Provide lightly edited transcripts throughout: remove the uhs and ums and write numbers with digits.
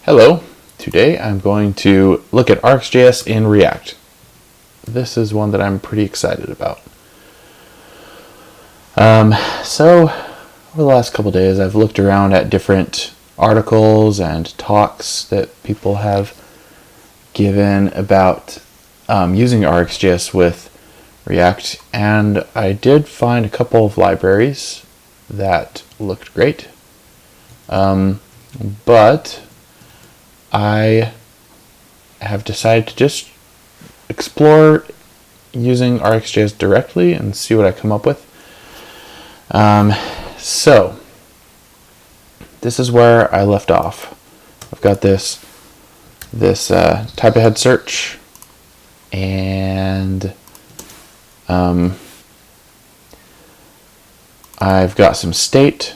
Hello, today I'm going to look at RxJS in React. This is one that I'm pretty excited about. So over the last couple days I've looked around at different articles and talks that people have given about using RxJS with React, and I did find a couple of libraries that looked great, but I have decided to just explore using RxJS directly and see what I come up with. So this is where I left off. I've got this type ahead search, and I've got some state.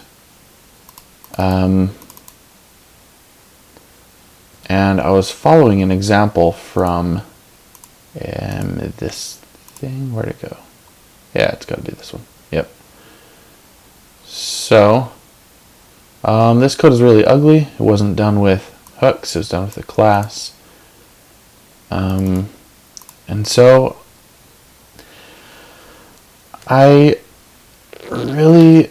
And I was following an example from this thing. Where'd it go? Yeah, it's got to be this one. Yep. So this code is really ugly. It wasn't done with hooks. It was done with a class. And so I really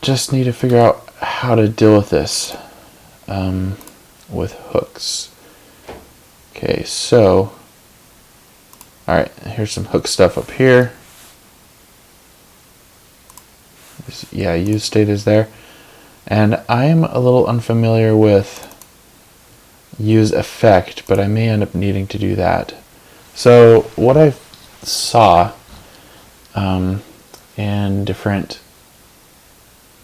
just need to figure out how to deal with this. With hooks. Okay, so alright, here's some hook stuff up here. Yeah, use state is there. And I'm a little unfamiliar with use effect, but I may end up needing to do that. So what I saw in different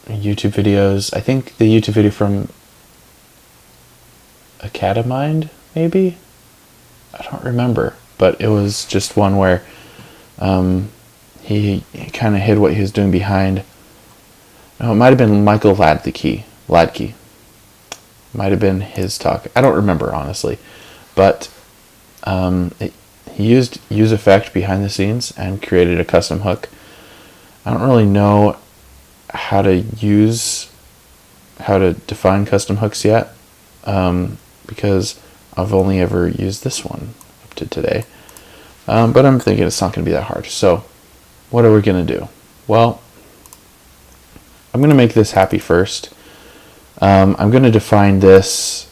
YouTube videos, I think the YouTube video from Academind, maybe? I don't remember, but it was just one where he kind of hid what he was doing behind. Oh, it might have been Michael Ladke. Might have been his talk. I don't remember, honestly. But he used use effect behind the scenes and created a custom hook. I don't really know how to define custom hooks yet. Because I've only ever used this one up to today. But I'm thinking it's not going to be that hard. So what are we going to do? Well, I'm going to make this happy first. I'm going to define this.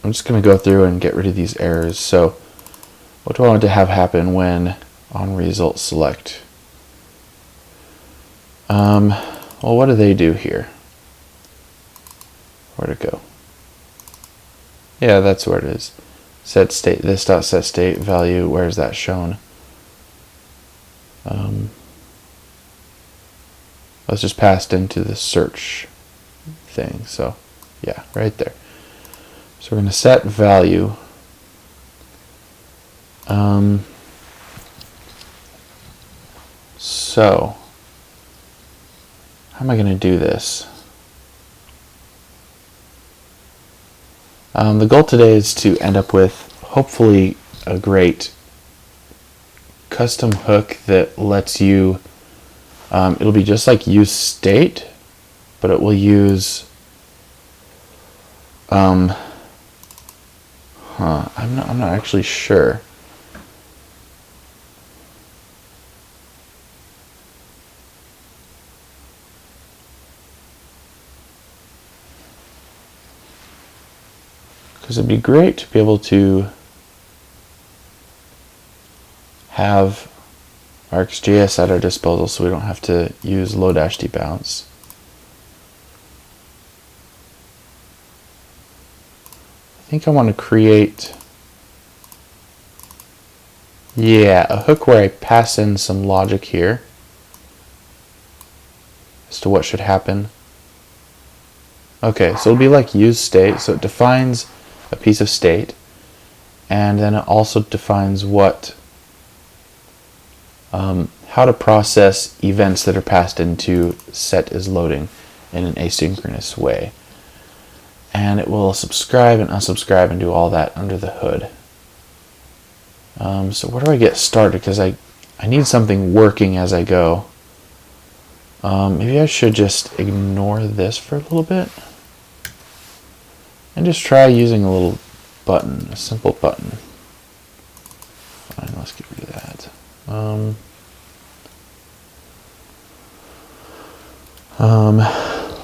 I'm just going to go through and get rid of these errors. So what do I want to have happen when on result select? Well, what do they do here? Where'd it go? Yeah, that's where it is. Set state, this dot set state value, where is that shown? That's just passed into the search thing. So yeah, right there. So we're going to set value. So how am I going to do this? The goal today is to end up with hopefully a great custom hook that lets you, it'll be just like use state, but it will use, I'm not actually sure. Because it'd be great to be able to have RxJS at our disposal so we don't have to use low-debounce. I think I want to create, a hook where I pass in some logic here as to what should happen. Okay, so it'll be like use state, so it defines a piece of state, and then it also defines what, how to process events that are passed into set is loading in an asynchronous way, and it will subscribe and unsubscribe and do all that under the hood. So where do I get started? Because I need something working as I go. Maybe I should just ignore this for a little bit. And just try using a little button, a simple button. Fine, let's get rid of that.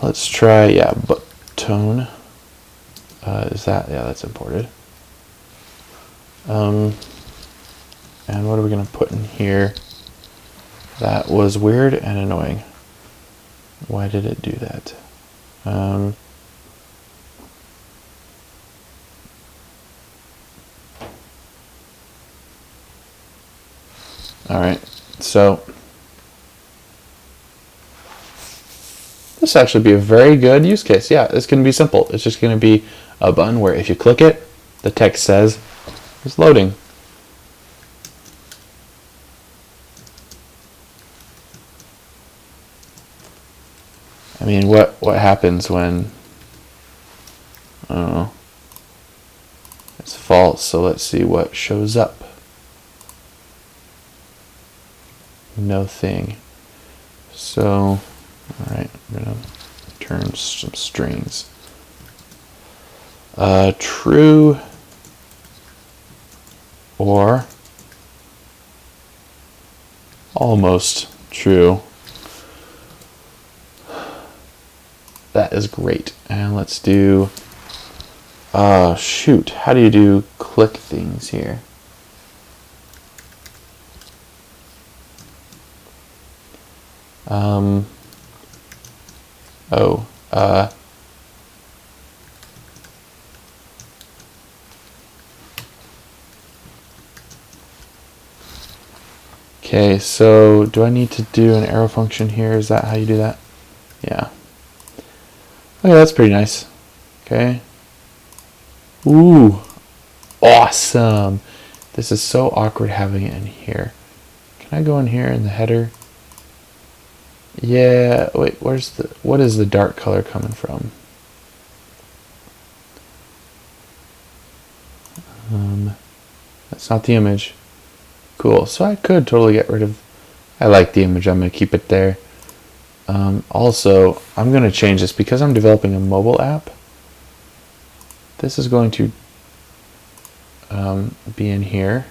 Let's try, yeah, tone. Is that, yeah, that's imported. And what are we going to put in here? That was weird and annoying. Why did it do that? All right, so this actually be a very good use case. Yeah, it's going to be simple. It's just going to be a button where if you click it, the text says it's loading. I mean, what happens when, I don't know, it's false, so let's see what shows up. No thing. So, alright, I'm going to return some strings. True or almost true. That is great. And let's do, shoot, how do you do click things here? Okay, so do I need to do an arrow function here? Is that how you do that? Yeah. Okay, that's pretty nice. Okay. Ooh, awesome. This is so awkward having it in here. Can I go in here in the header? Yeah, wait, what is the dark color coming from? That's not the image. Cool, so I could totally get rid of, I like the image, I'm going to keep it there. Also, I'm going to change this because I'm developing a mobile app. This is going to be in here.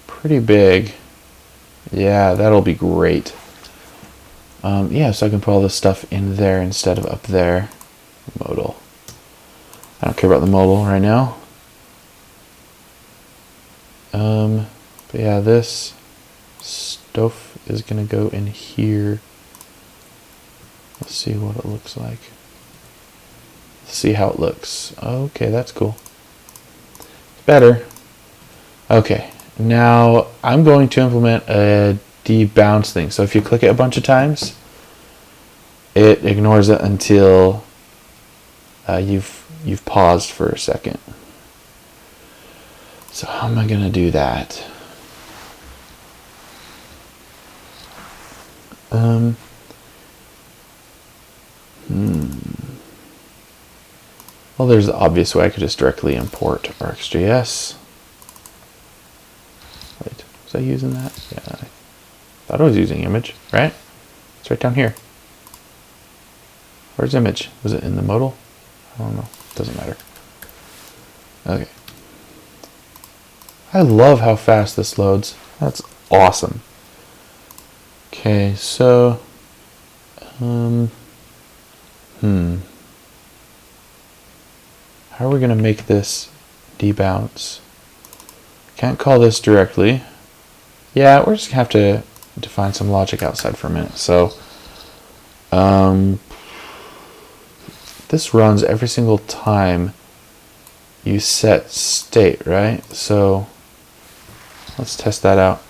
Pretty big. Yeah, that'll be great. Yeah, so I can put all this stuff in there instead of up there. Modal. I don't care about the mobile right now. But yeah, this stuff is going to go in here. Let's see what it looks like. Let's see how it looks. Okay, that's cool. Better. Okay, now I'm going to implement a debounce thing. So if you click it a bunch of times, it ignores it until you've paused for a second. So how am I going to do that? Well, there's the obvious way. I could just directly import RxJS. Wait, was I using that? Yeah, I thought I was using image, right? It's right down here. Where's image? Was it in the modal? I don't know. Doesn't matter. Okay. I love how fast this loads. That's awesome. Okay, so how are we going to make this debounce? Can't call this directly. Yeah, we're just going to have to define some logic outside for a minute. So this runs every single time you set state, right? So let's test that out.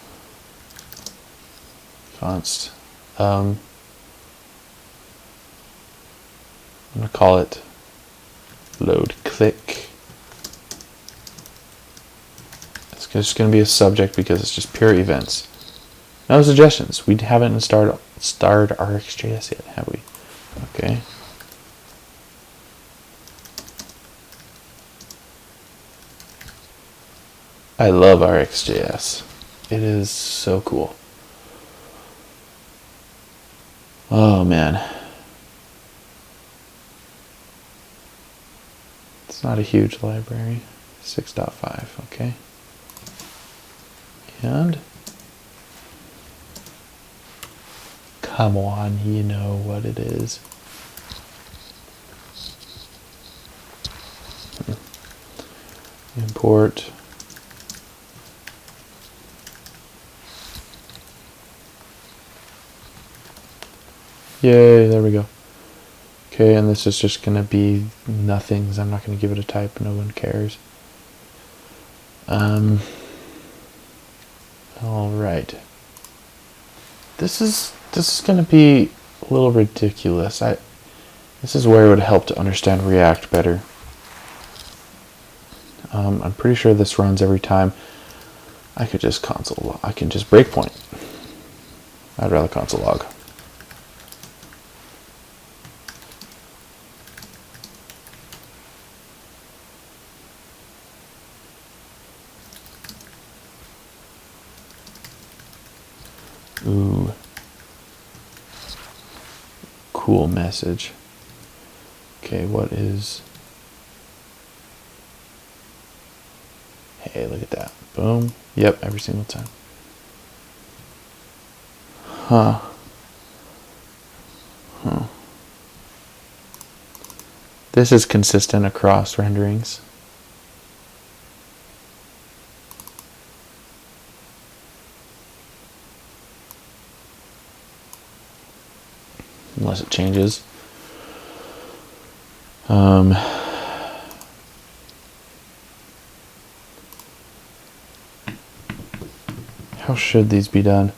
Const. I'm going to call it load click. It's just going to be a subject because it's just pure events. No suggestions. We haven't started RxJS yet, have we? Okay. I love RxJS. It is so cool. Oh man. It's not a huge library. 6.5, okay. And come on, you know what it is. Import yay, there we go. Okay, and this is just going to be nothings. I'm not going to give it a type. No one cares. All right. This is going to be a little ridiculous. This is where it would help to understand React better. I'm pretty sure this runs every time. I could just console. I can just breakpoint. I'd rather console log. Ooh. Cool message. Okay, what is... Hey, look at that. Boom. Yep, every single time. Huh. This is consistent across renderings. Unless it changes. How should these be done?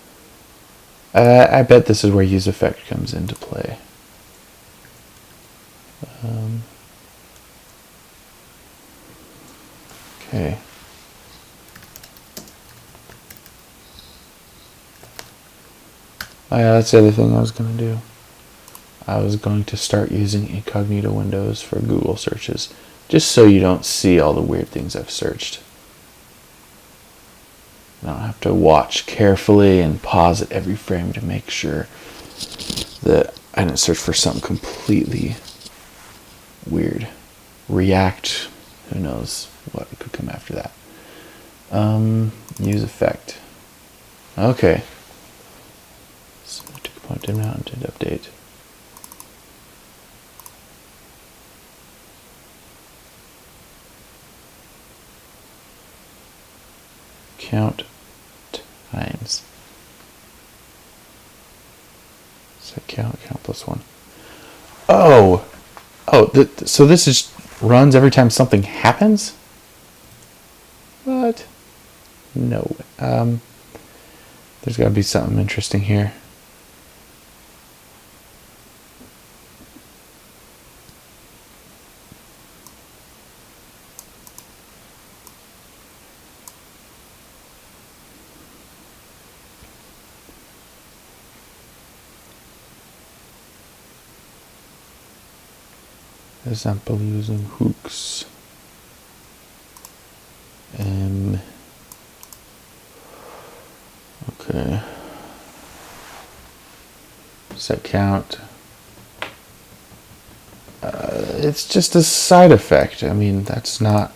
I bet this is where use effect comes into play. Okay. Oh yeah, that's the other thing I was going to do. I was going to start using incognito windows for Google searches, just so you don't see all the weird things I've searched. I don't have to watch carefully and pause at every frame to make sure that I didn't search for something completely weird. React, who knows what could come after that. Use effect. Okay. So I took a point in now and did update. Count times. Set count plus 1. Oh! Oh, so this is runs every time something happens? What? No. There's got to be something interesting here. Example using hooks. Okay. Set count. It's just a side effect. I mean, that's not.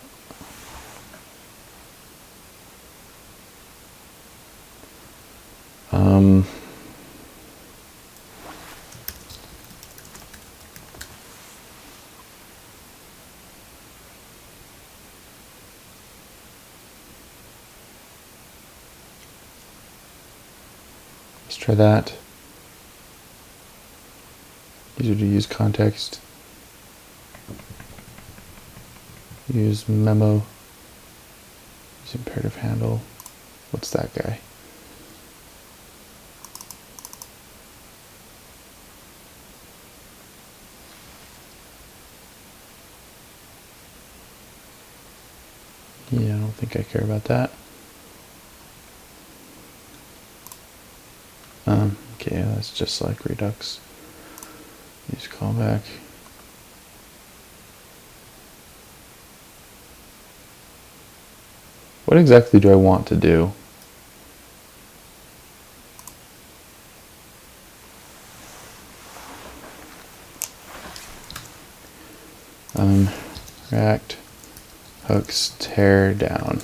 Let's try that. Easier to use context. Use memo. Use imperative handle. What's that guy? Yeah, I don't think I care about that. Okay, that's just like Redux. Use callback. What exactly do I want to do? React hooks tear down.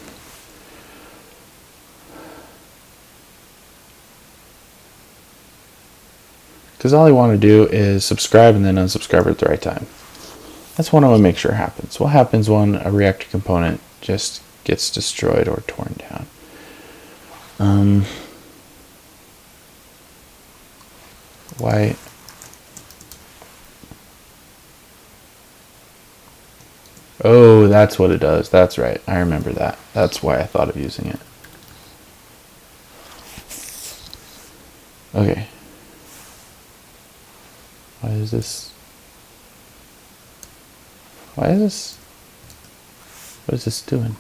Because all you want to do is subscribe and then unsubscribe at the right time. That's what I want to make sure happens. What happens when a React component just gets destroyed or torn down? Why? Oh, that's what it does. That's right. I remember that. That's why I thought of using it. Okay. Why is this? What is this doing?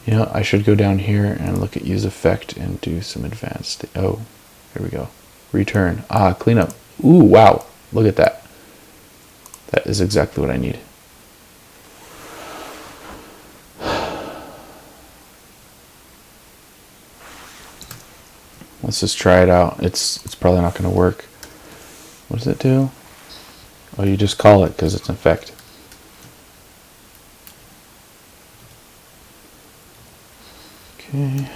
You know, I should go down here and look at use effect and do some advanced. Oh, here we go. Return. Ah, cleanup. Ooh, wow. Look at that. That is exactly what I need. Let's just try it out. It's probably not going to work. What does it do? Oh, you just call it because it's an effect. Okay.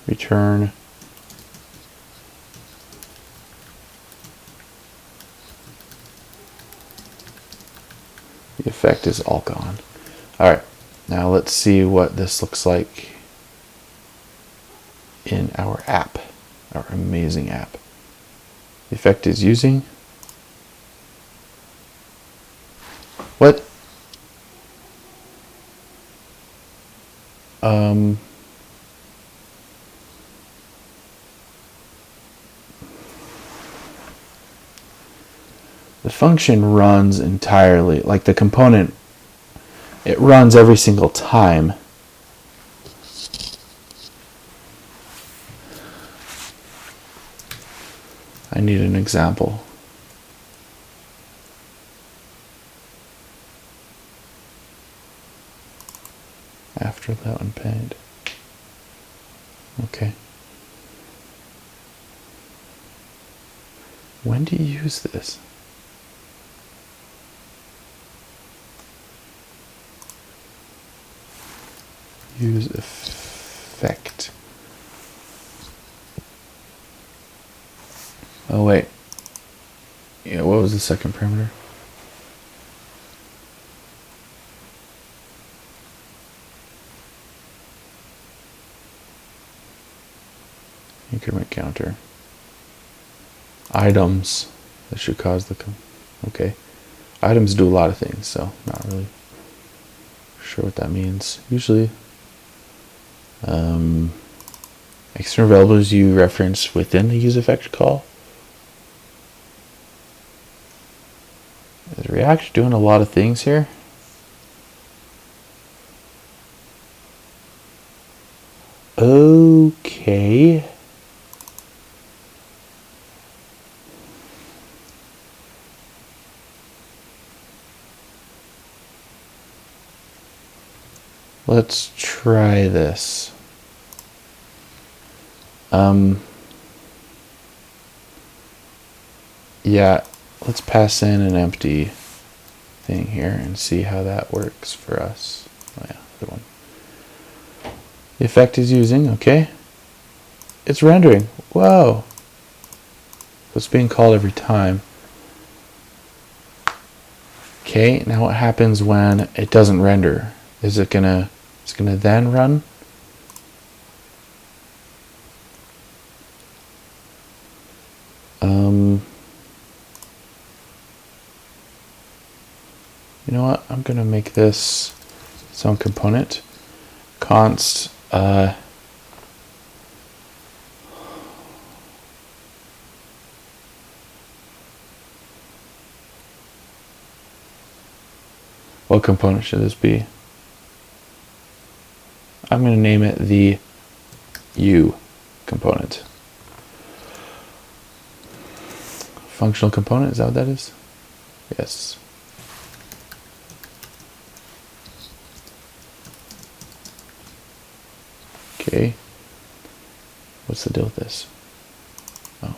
Return. The effect is all gone. All right, now let's see what this looks like in our app, our amazing app. The effect is using. What? The function runs entirely, like the component, it runs every single time. I need an example. After that one paid. Okay. When do you use this? Use effect. Oh wait. Yeah, what was the second parameter? Increment counter. Items. That should cause the okay. Items do a lot of things, so not really sure what that means. Usually external variables you reference within the use effect call. Is React doing a lot of things here? Okay. Let's try this. Yeah, let's pass in an empty thing here and see how that works for us. Oh yeah, good one. The effect is using, okay. It's rendering. Whoa. So it's being called every time. Okay, now what happens when it doesn't render? Is it gonna then run? You know what? I'm gonna make this its own component. Const what component should this be? I'm going to name it the U component. functional component, is that what that is? Yes. Okay. What's the deal with this? Oh.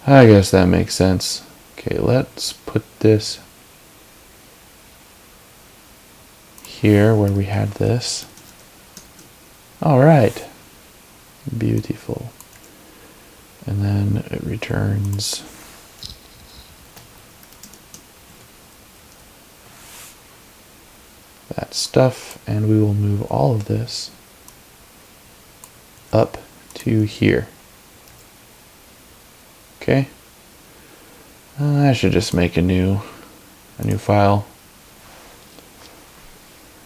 I guess that makes sense. Okay, let's put this here where we had this. All right. Beautiful. And then it returns that stuff, and we will move all of this up to here. Okay. I should just make a new file.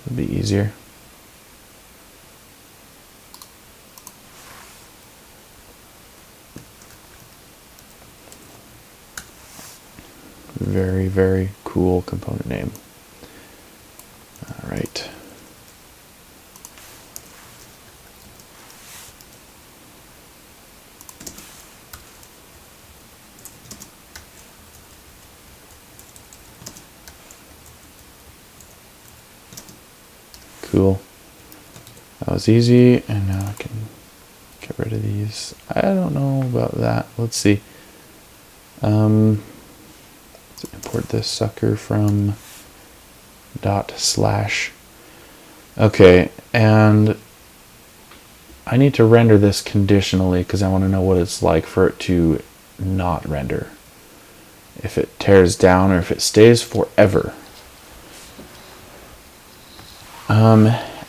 It'll be easier. Very, very cool component name. All right. Cool. That was easy, and now I can get rid of these. I don't know about that. Let's see. Let's import this sucker from /. Okay, and I need to render this conditionally because I want to know what it's like for it to not render. If it tears down or if it stays forever.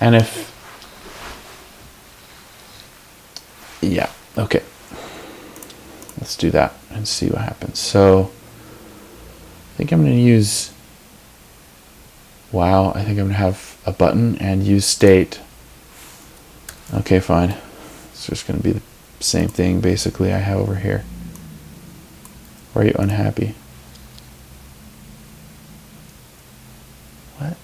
And if, yeah, okay. Let's do that and see what happens. So I think I'm going to use, wow, I think I'm going to have a button and use state. Okay, fine. It's just going to be the same thing basically I have over here. Why are you unhappy? What?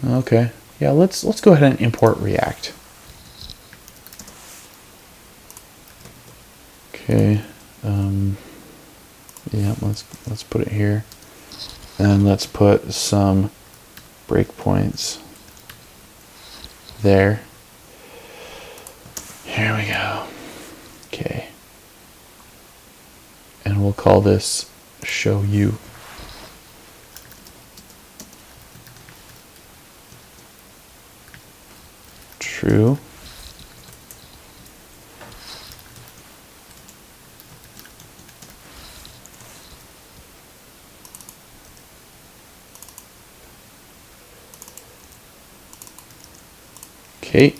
Okay. Yeah, let's go ahead and import React. Okay. Yeah, let's put it here. And let's put some breakpoints there. Here we go. Okay. And we'll call this show you. True. Okay.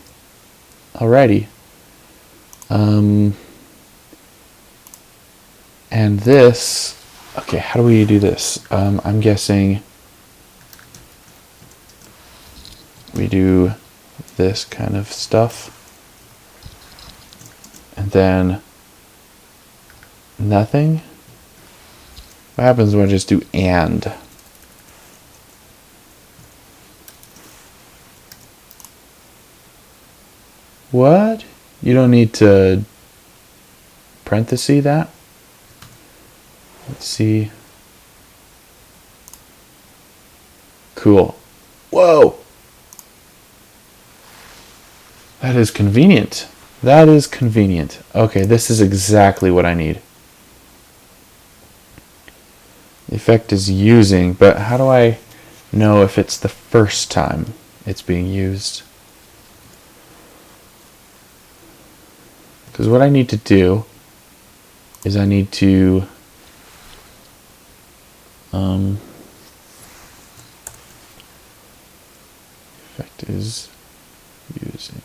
Alrighty. And this, okay, how do we do this? I'm guessing we do this kind of stuff, and then nothing. What happens when I just do and? What? You don't need to parenthesis that? Let's see. Cool. Whoa! That is convenient. That is convenient. Okay, this is exactly what I need. The effect is using, but how do I know if it's the first time it's being used? Because what I need to do is I need to effect is using.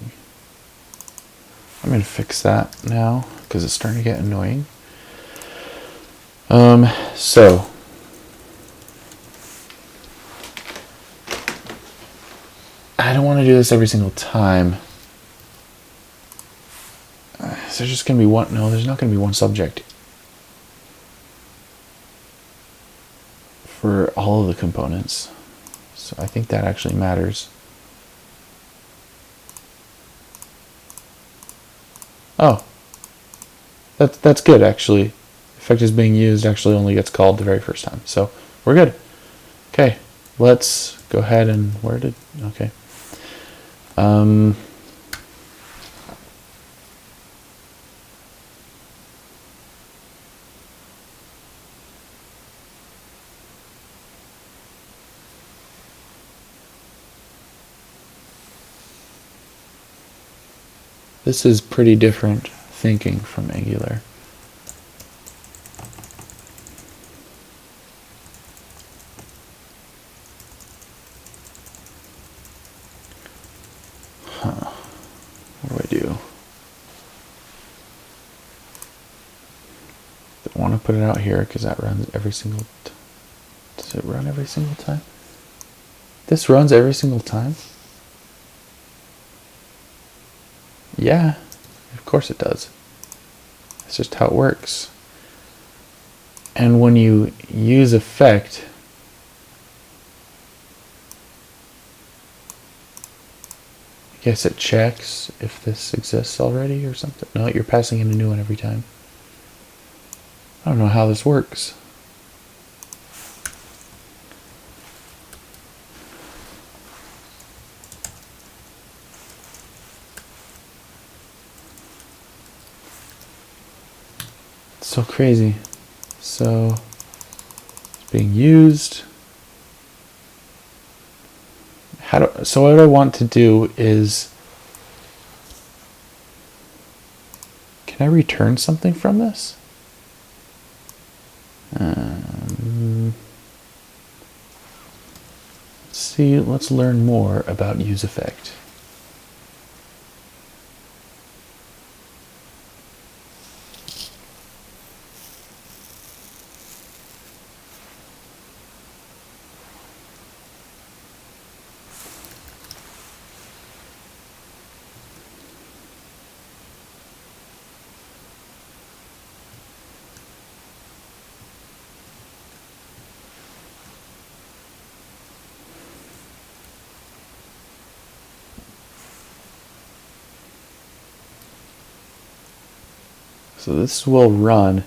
I'm going to fix that now because it's starting to get annoying. So I don't want to do this every single time. Is there just going to be one? No, there's not going to be one subject for all of the components. So I think that actually matters. Oh, that's good actually. Effect is being used actually only gets called the very first time. So we're good. Okay, let's go ahead and okay. This is pretty different thinking from Angular. What do I do? Don't want to put it out here because that runs every single. Does it run every single time? This runs every single time? Yeah, of course it does. That's just how it works. And when you use effect, I guess it checks if this exists already or something. No, you're passing in a new one every time. I don't know how this works. It's so crazy. So it's being used. So what I want to do is, can I return something from this? Let's see. Let's learn more about use effect. So this will run.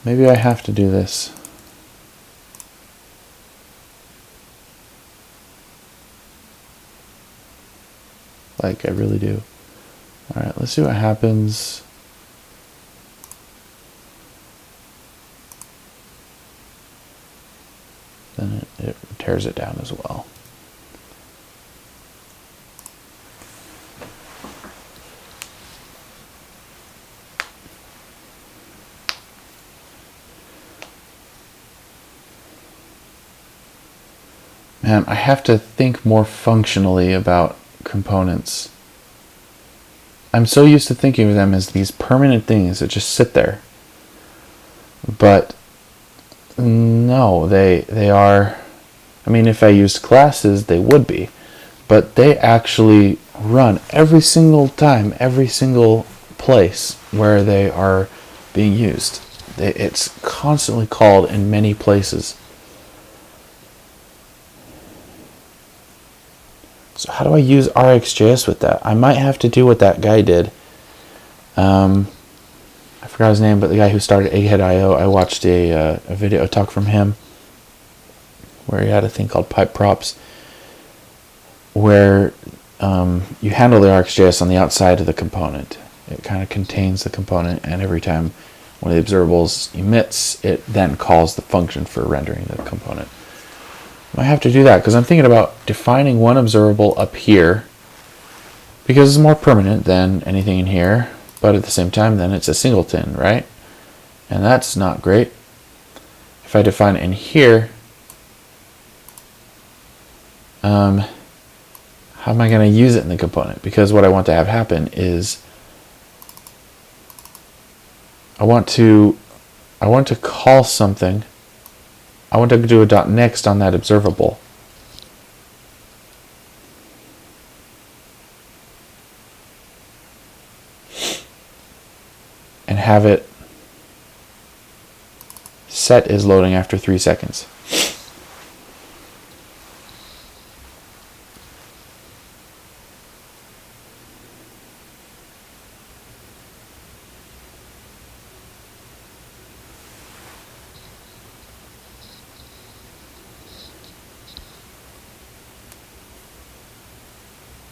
Maybe I have to do this. Like I really do. All right, let's see what happens. Then it tears it down as well. Man, I have to think more functionally about components. I'm so used to thinking of them as these permanent things that just sit there. But no, they are, I mean, if I used classes, they would be. But they actually run every single time, every single place where they are being used. It's constantly called in many places. So how do I use RxJS with that? I might have to do what that guy did. I forgot his name, but the guy who started Egghead.io, I watched a video, a talk from him, where he had a thing called pipe props, where you handle the RxJS on the outside of the component. It kind of contains the component, and every time one of the observables emits, it then calls the function for rendering the component. I have to do that because I'm thinking about defining one observable up here because it's more permanent than anything in here, but at the same time then it's a singleton, right? And that's not great. If I define it in here, how am I going to use it in the component? Because what I want to have happen is I want to call something. I want to do a .next on that observable. And have it set is loading after 3 seconds.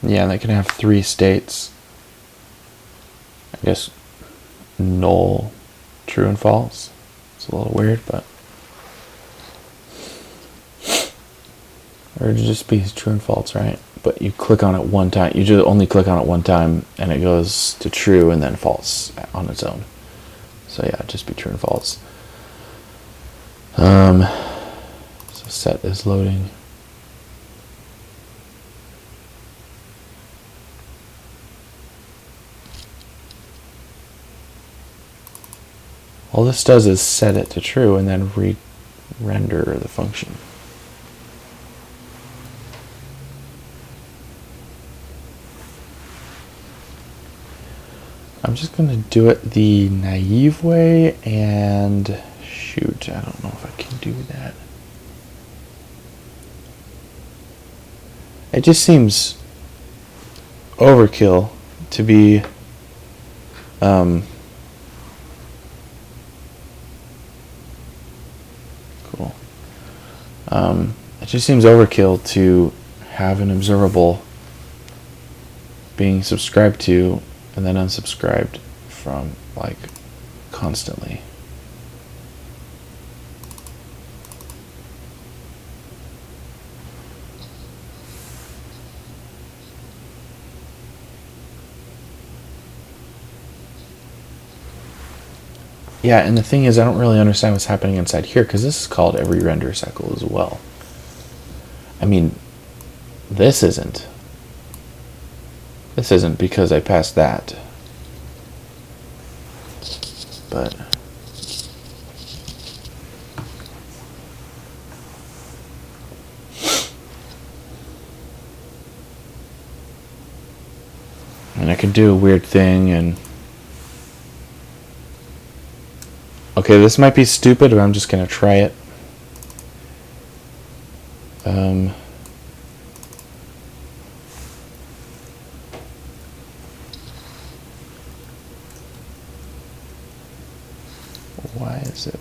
Yeah, they can have 3 states. I guess null, true, and false. It's a little weird, but... Or it'd just be true and false, right? But you click on it one time. You just only click on it one time, and it goes to true and then false on its own. So yeah, it'd just be true and false. So set is loading. All this does is set it to true and then re-render the function. I'm just going to do it the naive way, and shoot, I don't know if I can do that. It just seems overkill to be cool. It just seems overkill to have an observable being subscribed to and then unsubscribed from, like, constantly. Yeah, and the thing is, I don't really understand what's happening inside here, because this is called every render cycle as well. I mean, this isn't. This isn't because I passed that. But... and I can do a weird thing and... Okay, this might be stupid, but I'm just going to try it. Why is it?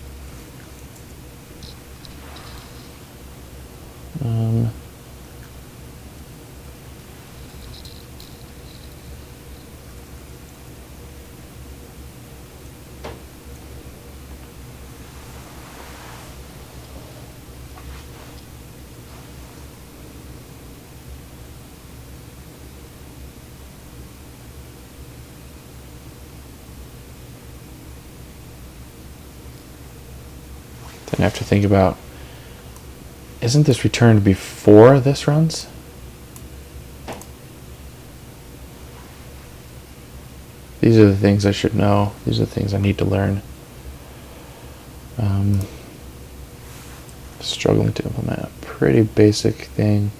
Then I have to think about, isn't this returned before this runs? These are the things I should know. These are the things I need to learn. Struggling to implement a pretty basic thing.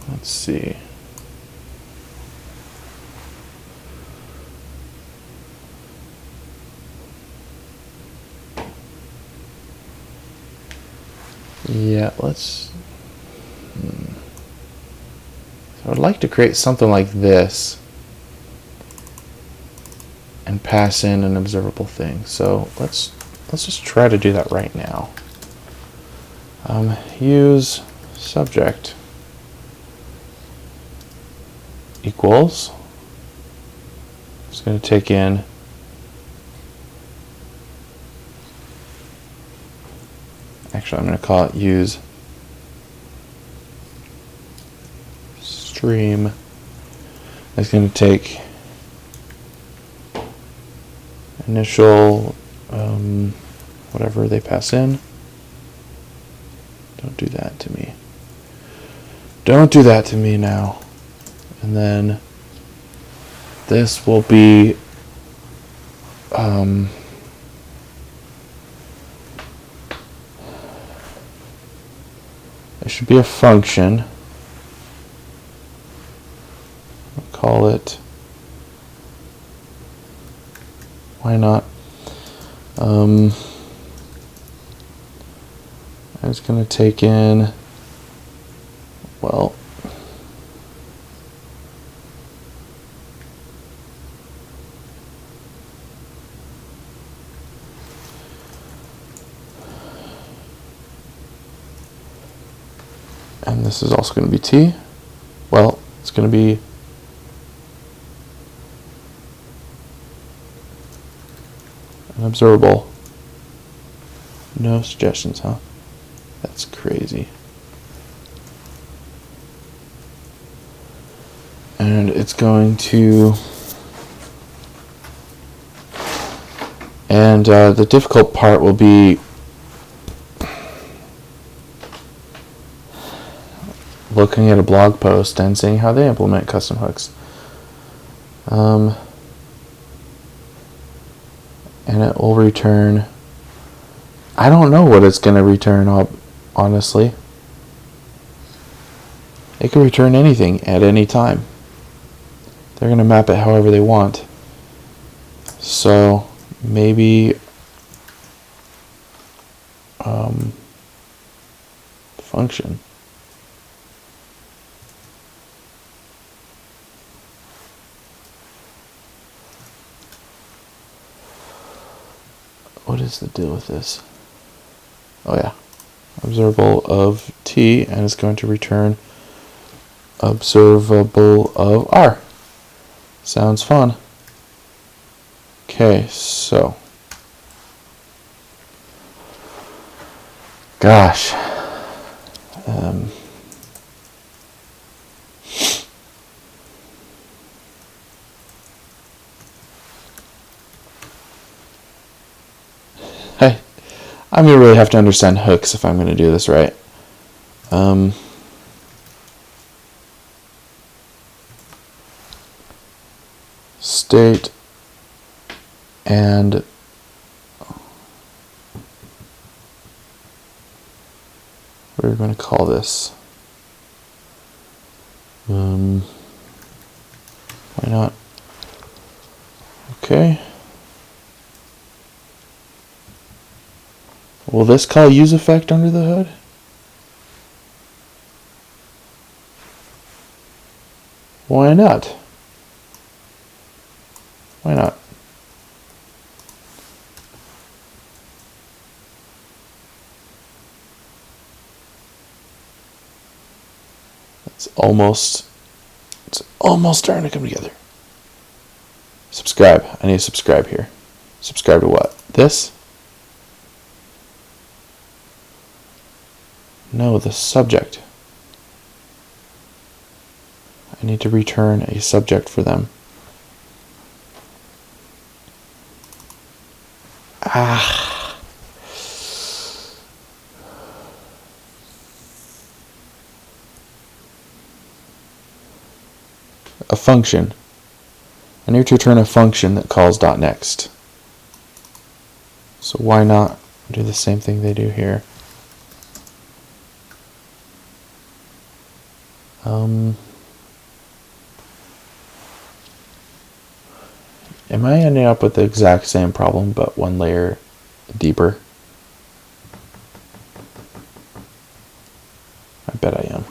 Let's see. Yeah, let's... So I'd like to create something like this and pass in an observable thing. So let's just try to do that right now. Use subject equals. Just going to take in actually I'm going to call it use stream. It's going to take initial whatever they pass in. Don't do that to me. Don't do that to me now. And then this will be it should be a function. I'll call it Why not? I'm just going to take in, well, and this is also going to be t. Well, it's going to be an observable. No suggestions, huh? That's crazy. And it's going to, and the difficult part will be looking at a blog post and seeing how they implement custom hooks. And it will return, I don't know what it's going to return, honestly. It can return anything at any time. They're going to map it however they want. So maybe function. What is the deal with this? Oh yeah, observable of t, and it's going to return observable of r. Sounds fun. Okay, so gosh, I'm gonna really have to understand hooks if I'm gonna do this right. State and what are we going to call this? Why not? Okay. Will this call use effect under the hood? Why not? Why not? It's almost starting to come together. Subscribe. I need to subscribe here. Subscribe to what? This? No, the subject. I need to return a subject for them. A function. I need to return a function that calls .next. So why not do the same thing they do here? Am I ending up with the exact same problem but one layer deeper? I bet I am.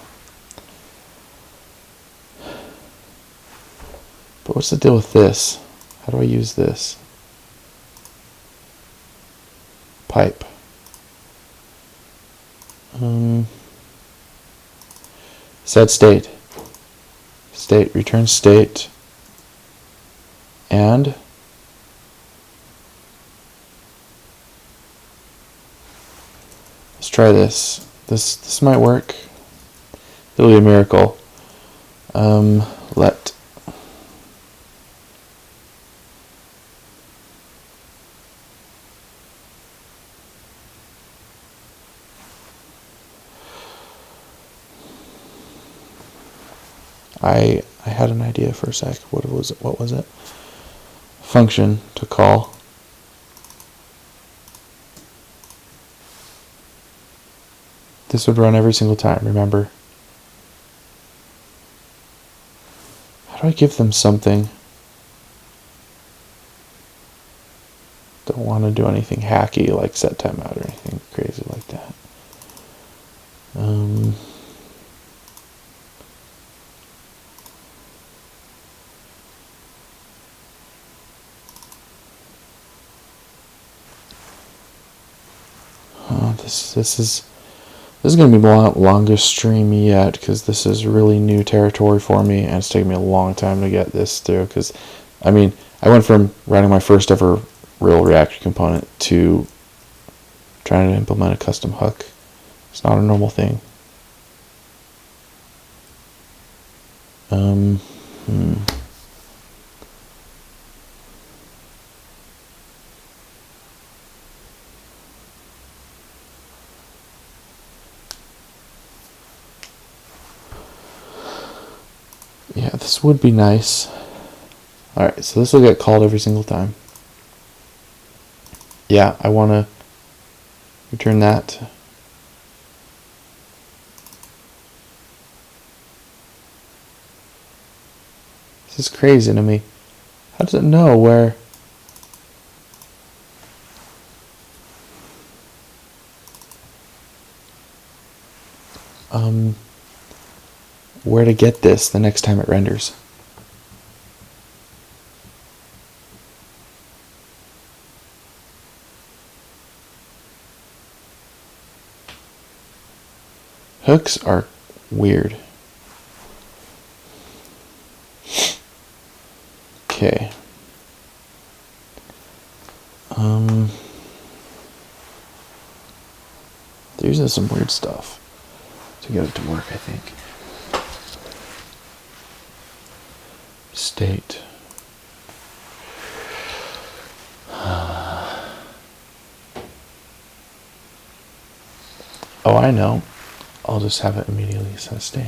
But what's the deal with this? How do I use this? Pipe. Set state. State, return state. And let's try this. This might work. It'll be a miracle. Let I had an idea for a sec. What was it? Function to call. This would run every single time, remember? How do I give them something? don't want to do anything hacky like set timeout or anything crazy like that. This is going to be the longest stream yet, because this is really new territory for me, and it's taken me a long time to get this through, because, I mean, I went from writing my first ever real React component to trying to implement a custom hook. It's not a normal thing. Yeah, this would be nice. Alright, so this will get called every single time. Yeah, I want to return that. This is crazy to me. How does it know where... where to get this the next time it renders? Hooks are weird. Okay. There's some weird stuff to get it to work, I think. State. Oh, I know. I'll just have it immediately set state.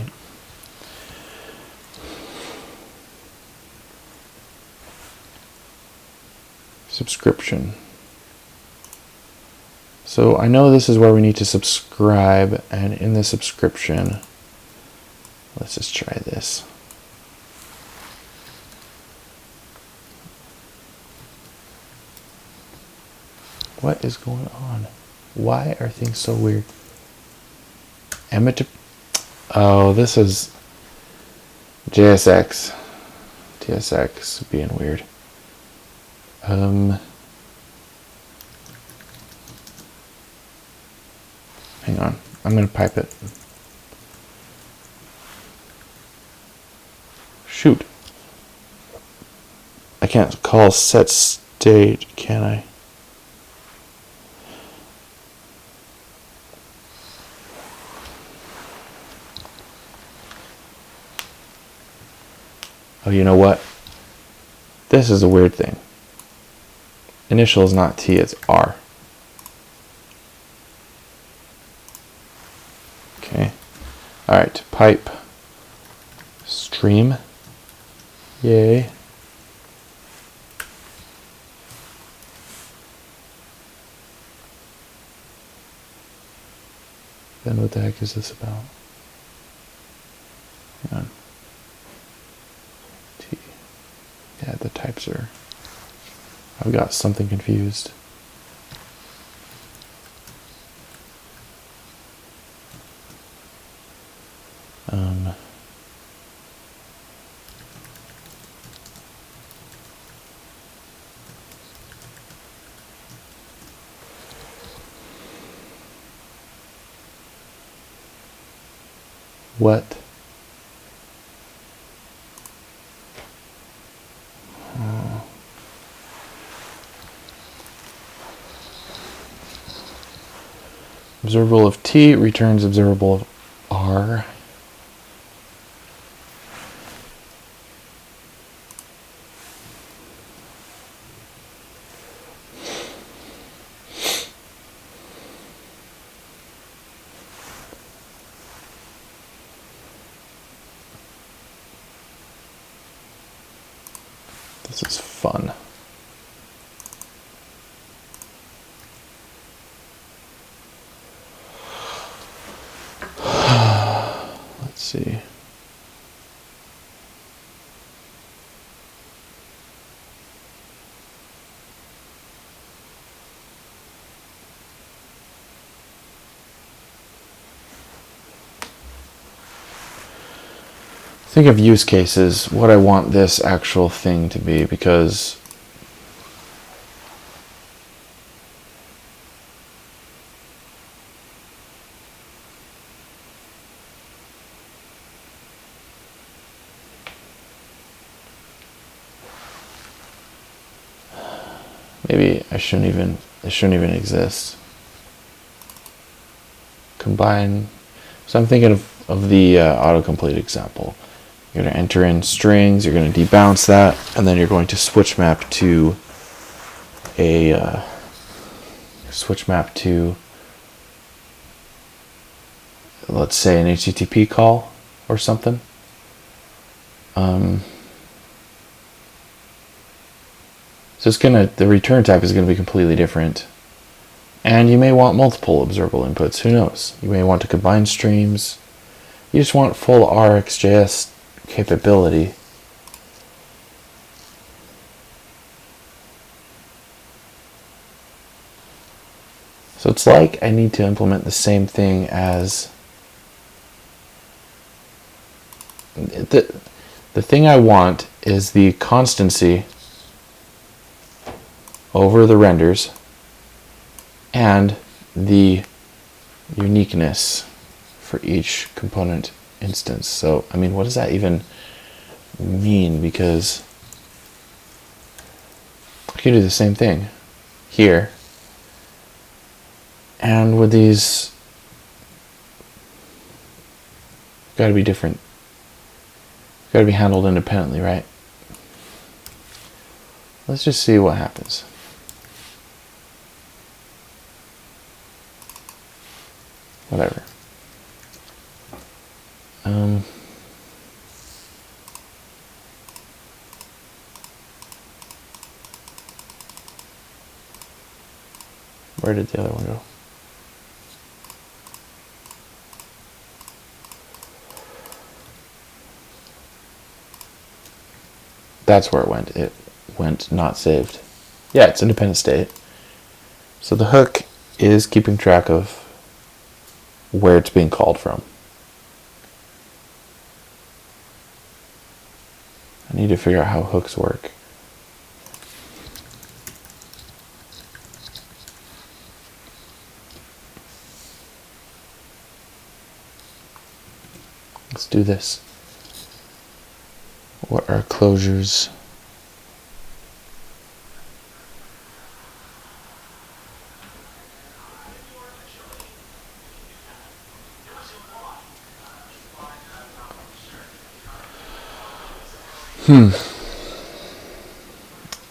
Subscription. So I know this is where we need to subscribe, and in the subscription, let's just try this. What is going on? Why are things so weird? Oh, this is JSX. TSX being weird. Hang on. I'm going to pipe it. Shoot. I can't call set state, can I? Oh, you know what? This is a weird thing. Initial is not T, it's R. Okay. Alright, pipe. Stream. Yay. Then what the heck is this about? Hang on. T. Yeah, the types are... I've got something confused. What? Observable of T returns observable of R. This is fun. Let's see. think of use cases, what I want this actual thing to be, because maybe it shouldn't even exist. Combine. So I'm thinking of the autocomplete example. You're going to enter in strings, you're going to debounce that, and then you're going to switch map to let's say an HTTP call or something. So the return type is going to be completely different. And you may want multiple observable inputs, who knows? You may want to combine streams. You just want full RxJS capability. So it's like I need to implement the same thing as the thing I want is the constancy over the renders and the uniqueness for each component instance. So, I mean, what does that even mean? Because I can do the same thing here, and with these, got to be different. Got to be handled independently, right? Let's just see what happens. Whatever. Where did the other one go? That's where it went. It went not saved. Yeah, it's independent state. So the hook is keeping track of where it's being called from. I need to figure out how hooks work. Let's do this. What are closures?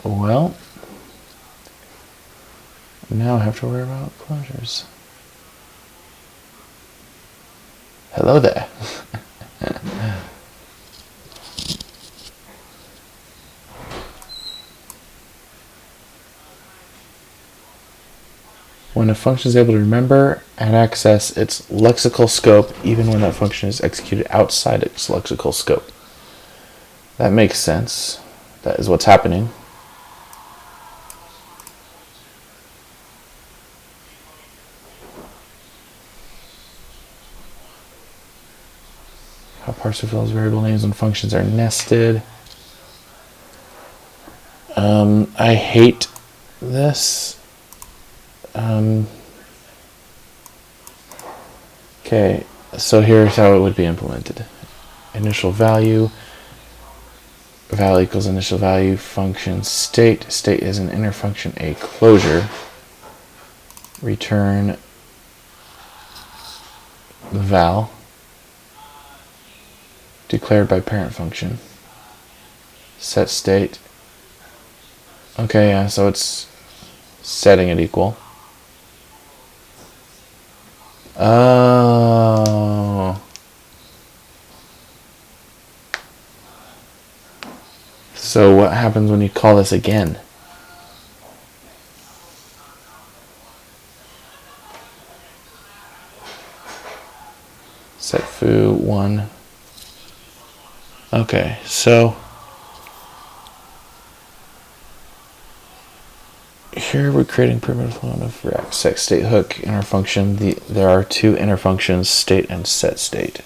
Well, now I have to worry about closures. Hello there. When a function is able to remember and access its lexical scope, even when that function is executed outside its lexical scope. That makes sense. That is what's happening. How parser fills variable names when functions are nested. I hate this. Okay, so here's how it would be implemented. Initial value equals initial value, function state is an inner function, a closure, return the val declared by parent function, set state. Okay, yeah, so it's setting it equal. Oh. So what happens when you call this again? Set foo 1. Okay, so here we're creating primitive one of React set state hook inner function. There are two inner functions, state and set state.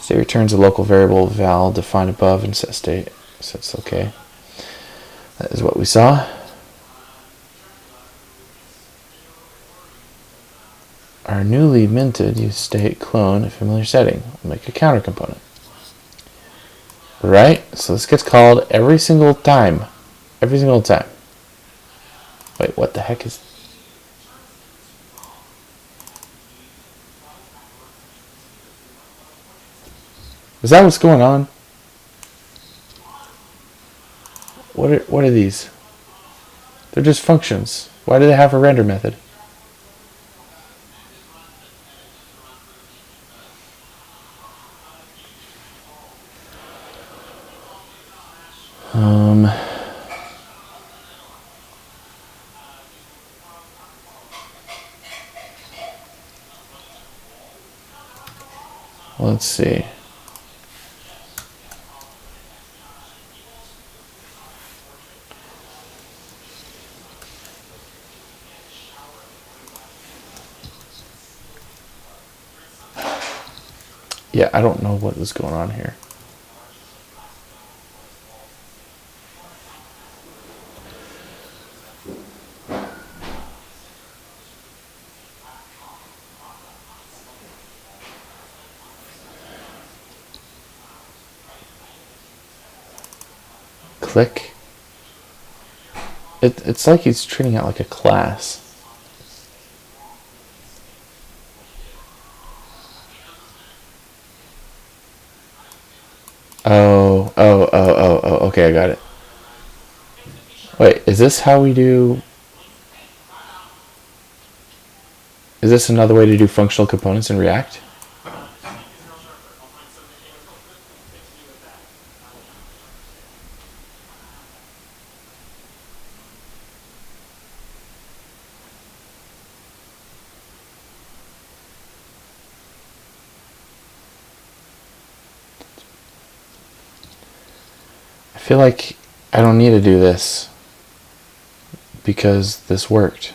So it returns a local variable val defined above and set state. So it's okay. That is what we saw. Our newly minted use state clone a familiar setting. We'll make a counter component. Right? So this gets called every single time. Every single time. Wait, what the heck is... Is that what's going on? What are these? They're just functions. Why do they have a render method? Let's see. Yeah, I don't know what is going on here. Click. It's like he's treating it like a class. Oh, okay, I got it. Wait, is this how we do... Is this another way to do functional components in React? I feel like I don't need to do this because this worked.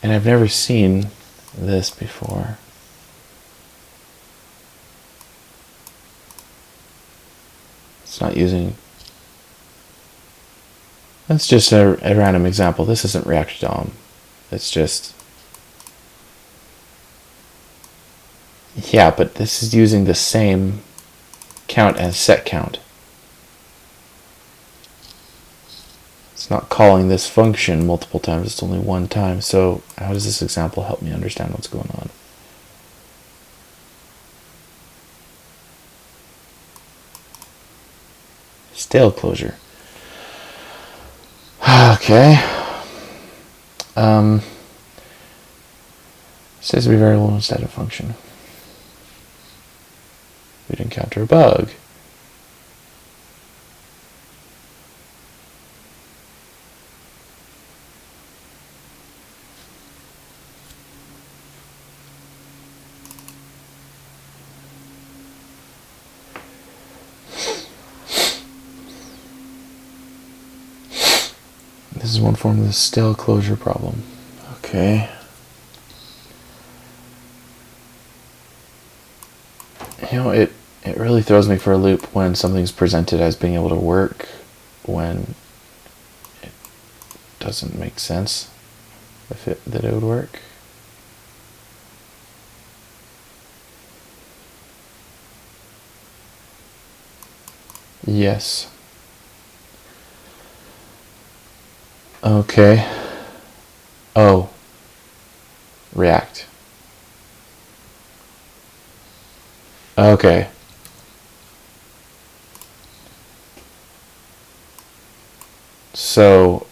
And I've never seen this before. It's not using... That's just a random example. This isn't React DOM. It's just... Yeah, but this is using the same count as set count. It's not calling this function multiple times, it's only one time. So how does this example help me understand what's going on? Stale closure. Okay. Says to be variable instead of function. We'd encounter a bug. This is one form of the stale closure problem. Okay. You know, it really throws me for a loop when something's presented as being able to work when it doesn't make sense that it would work. Yes. Okay. Oh. React. Okay. So,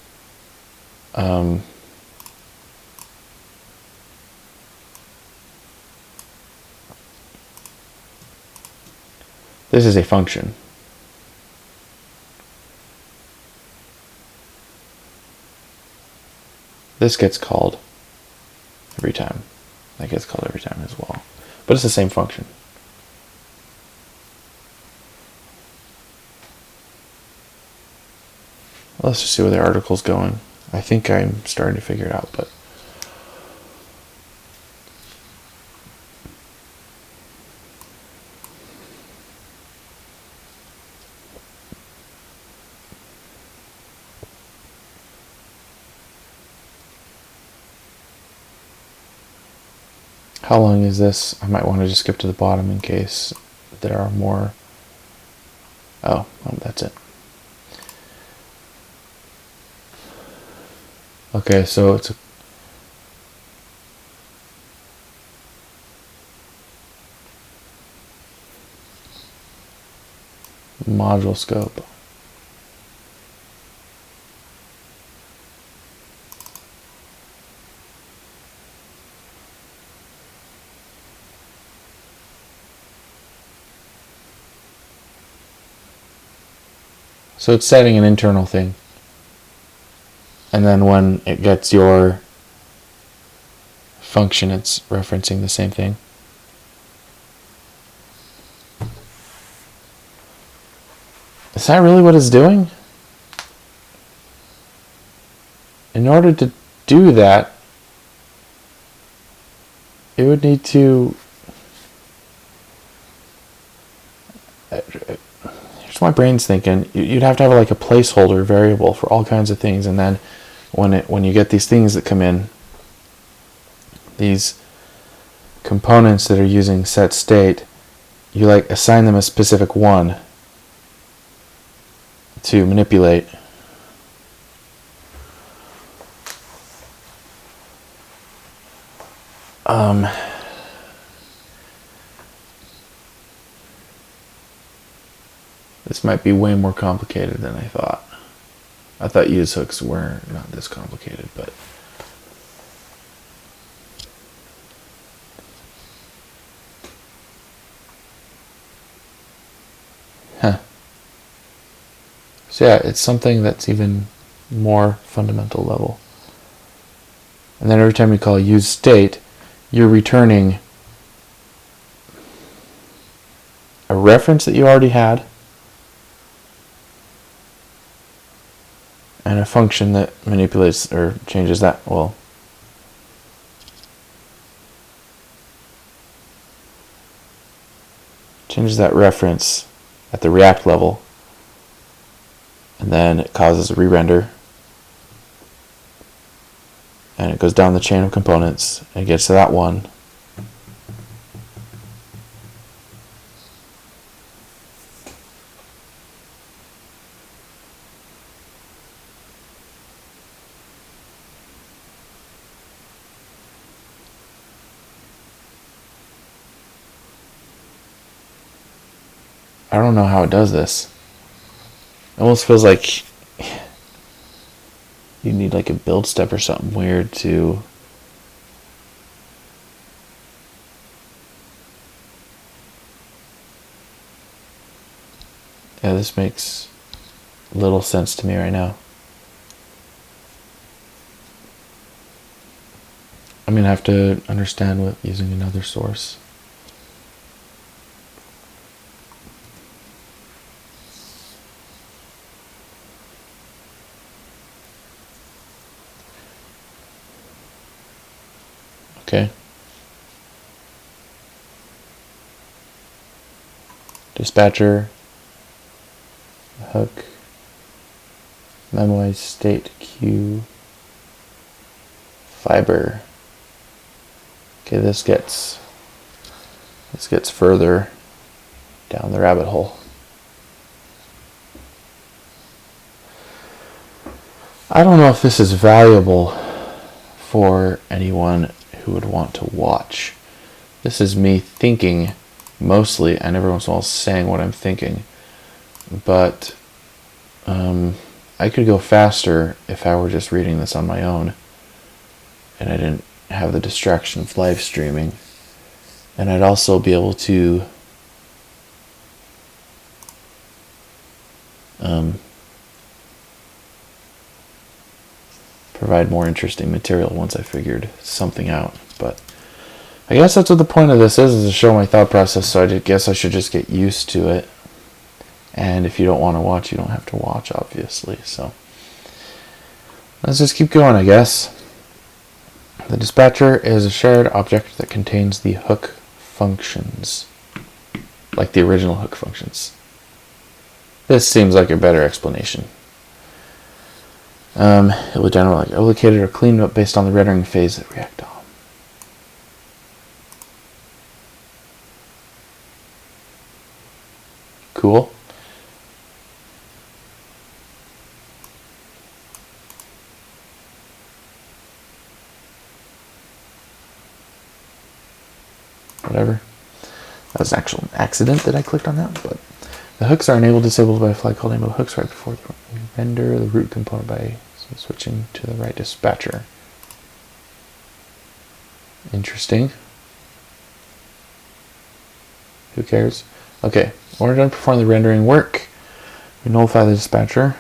this is a function. This gets called every time. That gets called every time as well. But it's the same function. Let's just see where the article's going. I think I'm starting to figure it out, but how long is this? I might want to just skip to the bottom in case there are more. Oh, that's it. Okay, so it's a module scope. So it's setting an internal thing. And then when it gets your function, it's referencing the same thing. Is that really what it's doing? In order to do that, it would need to... Here's my brain's thinking. You'd have to have like a placeholder variable for all kinds of things, and then when you get these things that come in, these components that are using set state, you like assign them a specific one to manipulate. This might be way more complicated than I thought. I thought use hooks were not this complicated, but so yeah, it's something that's even more fundamental level. And then every time you call use state, you're returning a reference that you already had and a function that manipulates or changes that. Well, changes that reference at the React level, and then it causes a re-render, and it goes down the chain of components and it gets to that one. I don't know how it does this. It almost feels like you need like a build step or something weird to yeah, this makes little sense to me right now. I'm gonna have to understand with using another source. Okay. Dispatcher, hook, memorize state queue, fiber. Okay, this gets further down the rabbit hole. I don't know if this is valuable for anyone who would want to watch. This is me thinking mostly, and every once in a while saying what I'm thinking. But I could go faster if I were just reading this on my own, and I didn't have the distraction of live streaming. And I'd also be able to provide more interesting material once I figured something out. But I guess that's what the point of this is to show my thought process, so I guess I should just get used to it. And if you don't want to watch, you don't have to watch, obviously. So Let's just keep going, I guess. The dispatcher is a shared object that contains the hook functions, like the original hook functions. This seems like a better explanation. It will generally be allocated or cleaned up based on the rendering phase that React on. Cool. Whatever. That was an actual accident that I clicked on that, but the hooks are enabled disabled by a flag called enable hooks right before the render the root component by switching to the right dispatcher. Interesting. Who cares? Okay, when we're done performing the rendering work, we nullify the dispatcher.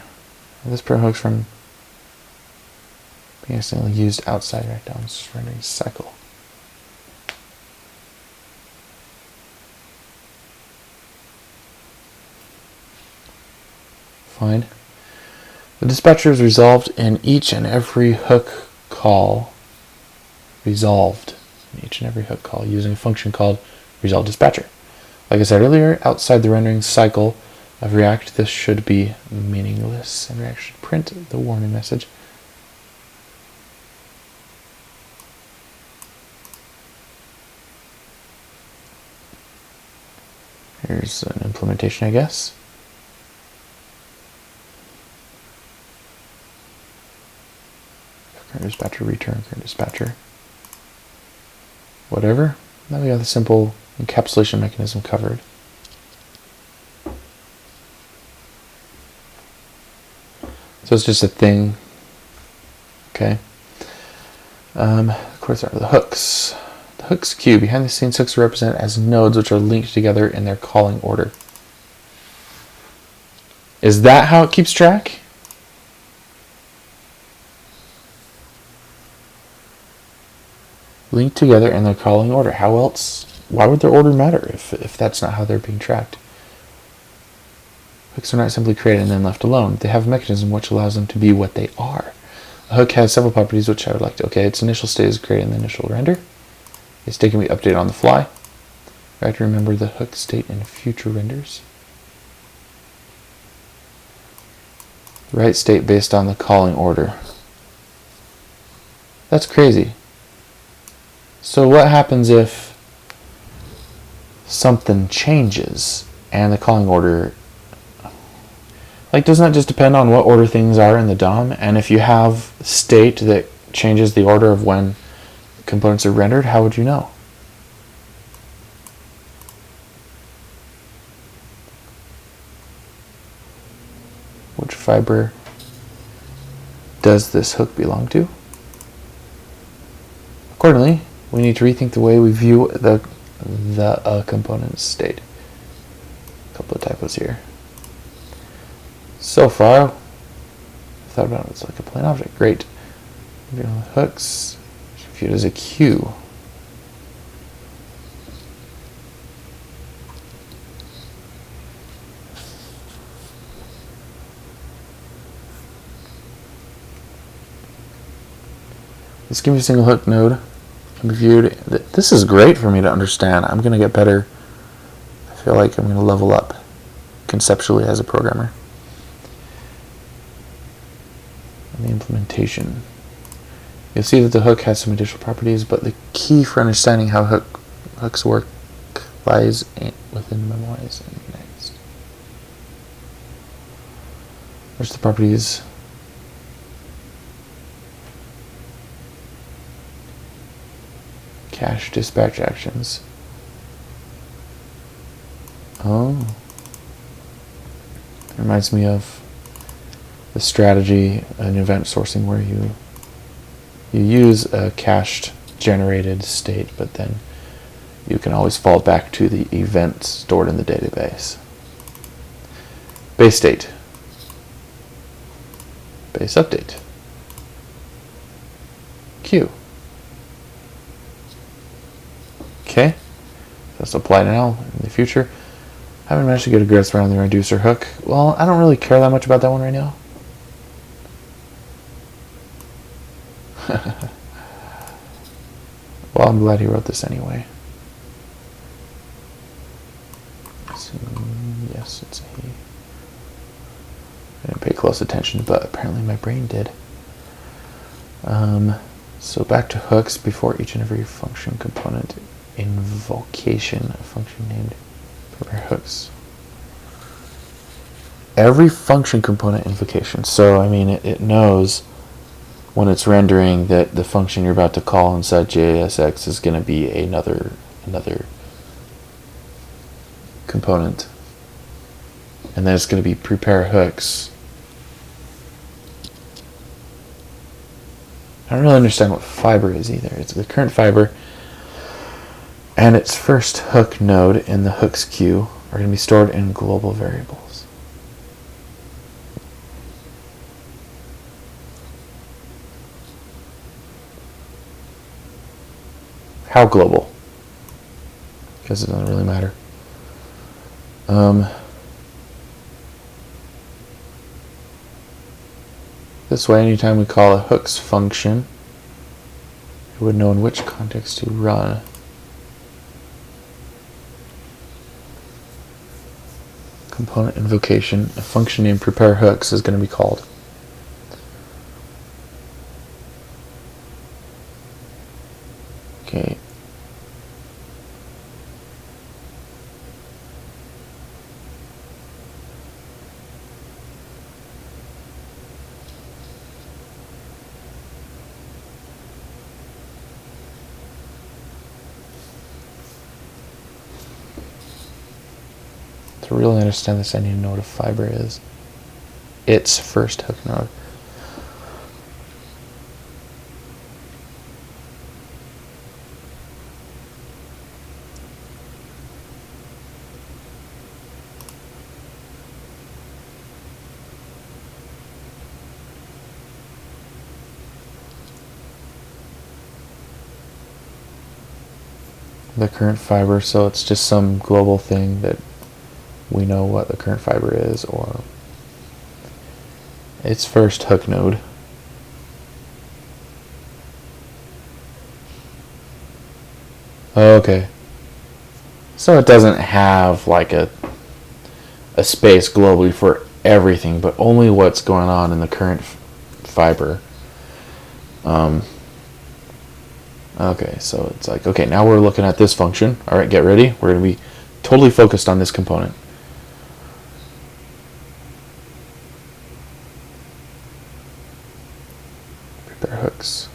This pair of hooks from being accidentally used outside right down this rendering cycle. Fine. The dispatcher is resolved in each and every hook call. Resolved in each and every hook call using a function called resolve dispatcher. Like I said earlier, outside the rendering cycle of React, this should be meaningless, and React should print the warning message. Here's an implementation, I guess. Current dispatcher, return current dispatcher. Whatever. Now we got the simple encapsulation mechanism covered. So it's just a thing. Okay. Of course, there are the hooks. The hooks queue. Behind the scenes, hooks are represented as nodes which are linked together in their calling order. Is that how it keeps track? Linked together in their calling order. How else? Why would their order matter if that's not how they're being tracked? Hooks are not simply created and then left alone. They have a mechanism which allows them to be what they are. A hook has several properties which I would like to. Okay, its initial state is created in the initial render. Its state can be updated on the fly. I have to remember the hook state in future renders. The right state based on the calling order. That's crazy. So what happens if something changes and the calling order, like, doesn't that just depend on what order things are in the DOM? And if you have state that changes the order of when components are rendered, how would you know? Which fiber does this hook belong to? Accordingly, we need to rethink the way we view the component's state. A couple of typos here. So far, I thought about it as like a plain object. Great. Hooks viewed as a queue. Let's give me a single hook node. Viewed. This is great for me to understand. I'm going to get better. I feel like I'm going to level up conceptually as a programmer. And the implementation. You'll see that the hook has some additional properties, but the key for understanding how hooks work lies within memorize. Next. There's the properties. Cache dispatch actions. Oh. It reminds me of the strategy in event sourcing where you use a cached generated state, but then you can always fall back to the event stored in the database. Base state. Base update. Queue. Okay, let's apply now in the future. I haven't managed to get a grasp around the reducer hook. Well, I don't really care that much about that one right now. Well, I'm glad he wrote this anyway. So, yes, it's a he. I didn't pay close attention, but apparently my brain did. So back to hooks. Before each and every function component invocation, a function named prepare hooks. Every function component invocation. So I mean, it knows when it's rendering that the function you're about to call inside JSX is going to be another component, and then it's going to be prepare hooks. I don't really understand what fiber is either. It's the current fiber and its first hook node in the hooks queue are going to be stored in global variables. How global? Because it doesn't really matter. This way, anytime we call a hooks function, it would know in which context to run. Component invocation, a function named prepare hooks is going to be called. Okay. To really understand this, I need to know what a fiber is. Its first hook node. The current fiber, so it's just some global thing that we know what the current fiber is, or its first hook node. Okay. So it doesn't have like a space globally for everything, but only what's going on in the current fiber. Okay, so it's like, okay, now we're looking at this function. All right, get ready. We're going to be totally focused on this component. Prepare hooks.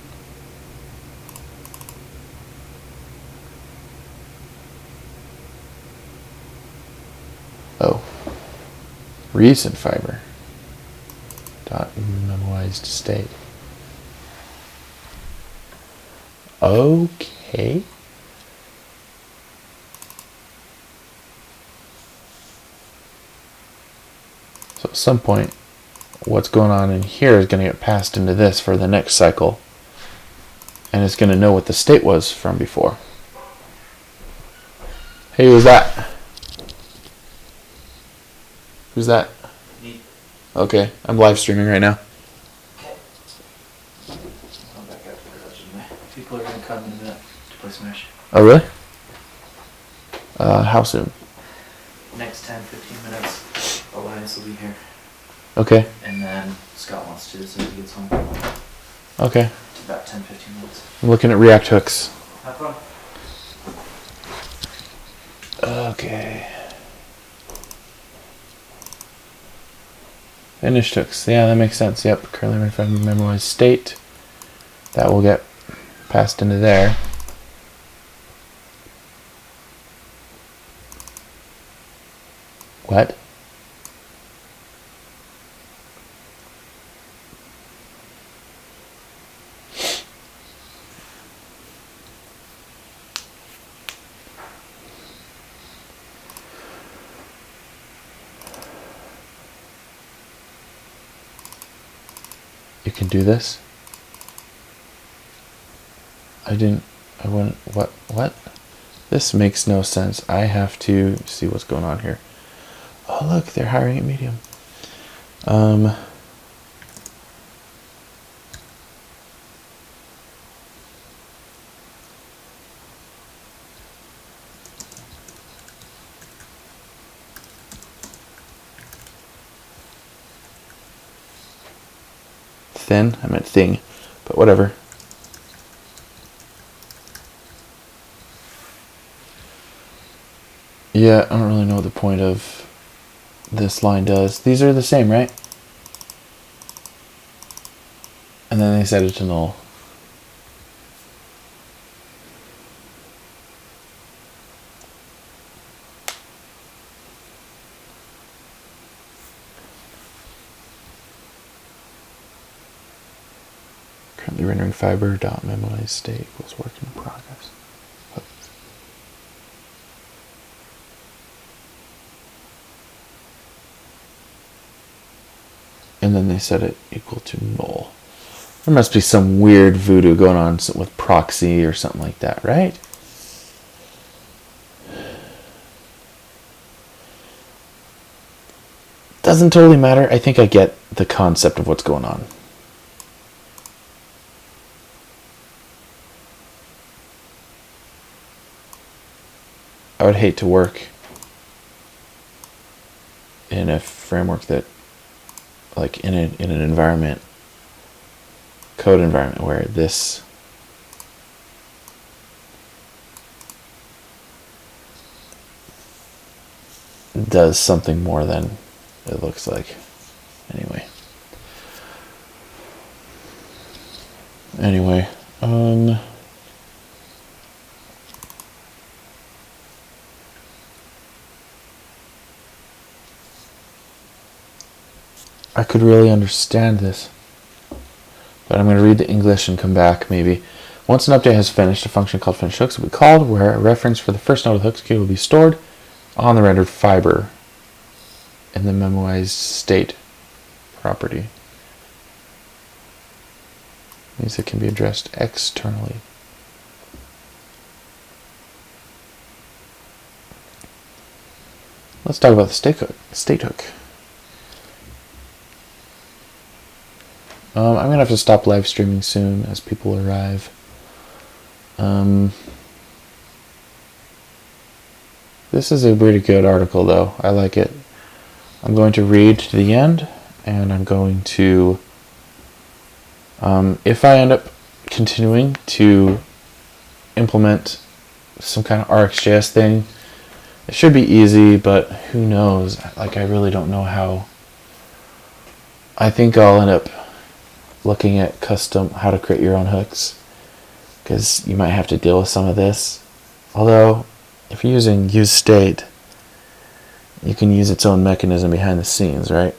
Oh, recent fiber. Dot memoized state. Okay. So at some point, what's going on in here is going to get passed into this for the next cycle. And it's going to know what the state was from before. Hey, who's that? Who's that? Me. Okay, I'm live streaming right now. I'm back out to production. People are going to come in a minute to play Smash. Oh, really? How soon? Next 10-15 minutes, Elias will be here. Okay. And then Scott wants to as soon as he gets home. Okay. It's about 10-15 minutes. I'm looking at React hooks. Have fun. Okay. Finished hooks. Yeah, that makes sense. Yep. Currently running memorized state. That will get passed into there. What? You can do this? What? This makes no sense. I have to see what's going on here. Oh, look, they're hiring at Medium. thin. I meant thing, but whatever. Yeah, I don't really know what the point of this line does. These are the same, right? And then they set it to null. Currently rendering fiber.memoized state equals work in progress. And then they set it equal to null. There must be some weird voodoo going on with proxy or something like that, right? Doesn't totally matter. I think I get the concept of what's going on. I would hate to work in a framework that, like in an environment, code environment, where this does something more than it looks like. Anyway, I could really understand this, but I'm going to read the English and come back maybe. Once an update has finished, a function called finishHooks will be called, where a reference for the first node of the hooks queue will be stored on the rendered fiber in the memoized state property. Means it can be addressed externally. Let's talk about the state hook. I'm going to have to stop live streaming soon as people arrive. This is a pretty good article, though. I like it. I'm going to read to the end, and I'm going to, if I end up continuing to implement some kind of RxJS thing, it should be easy, but who knows? Like, I really don't know how. I think I'll end up looking at how to create your own hooks, because you might have to deal with some of this. Although, if you're using useState, you can use its own mechanism behind the scenes, right?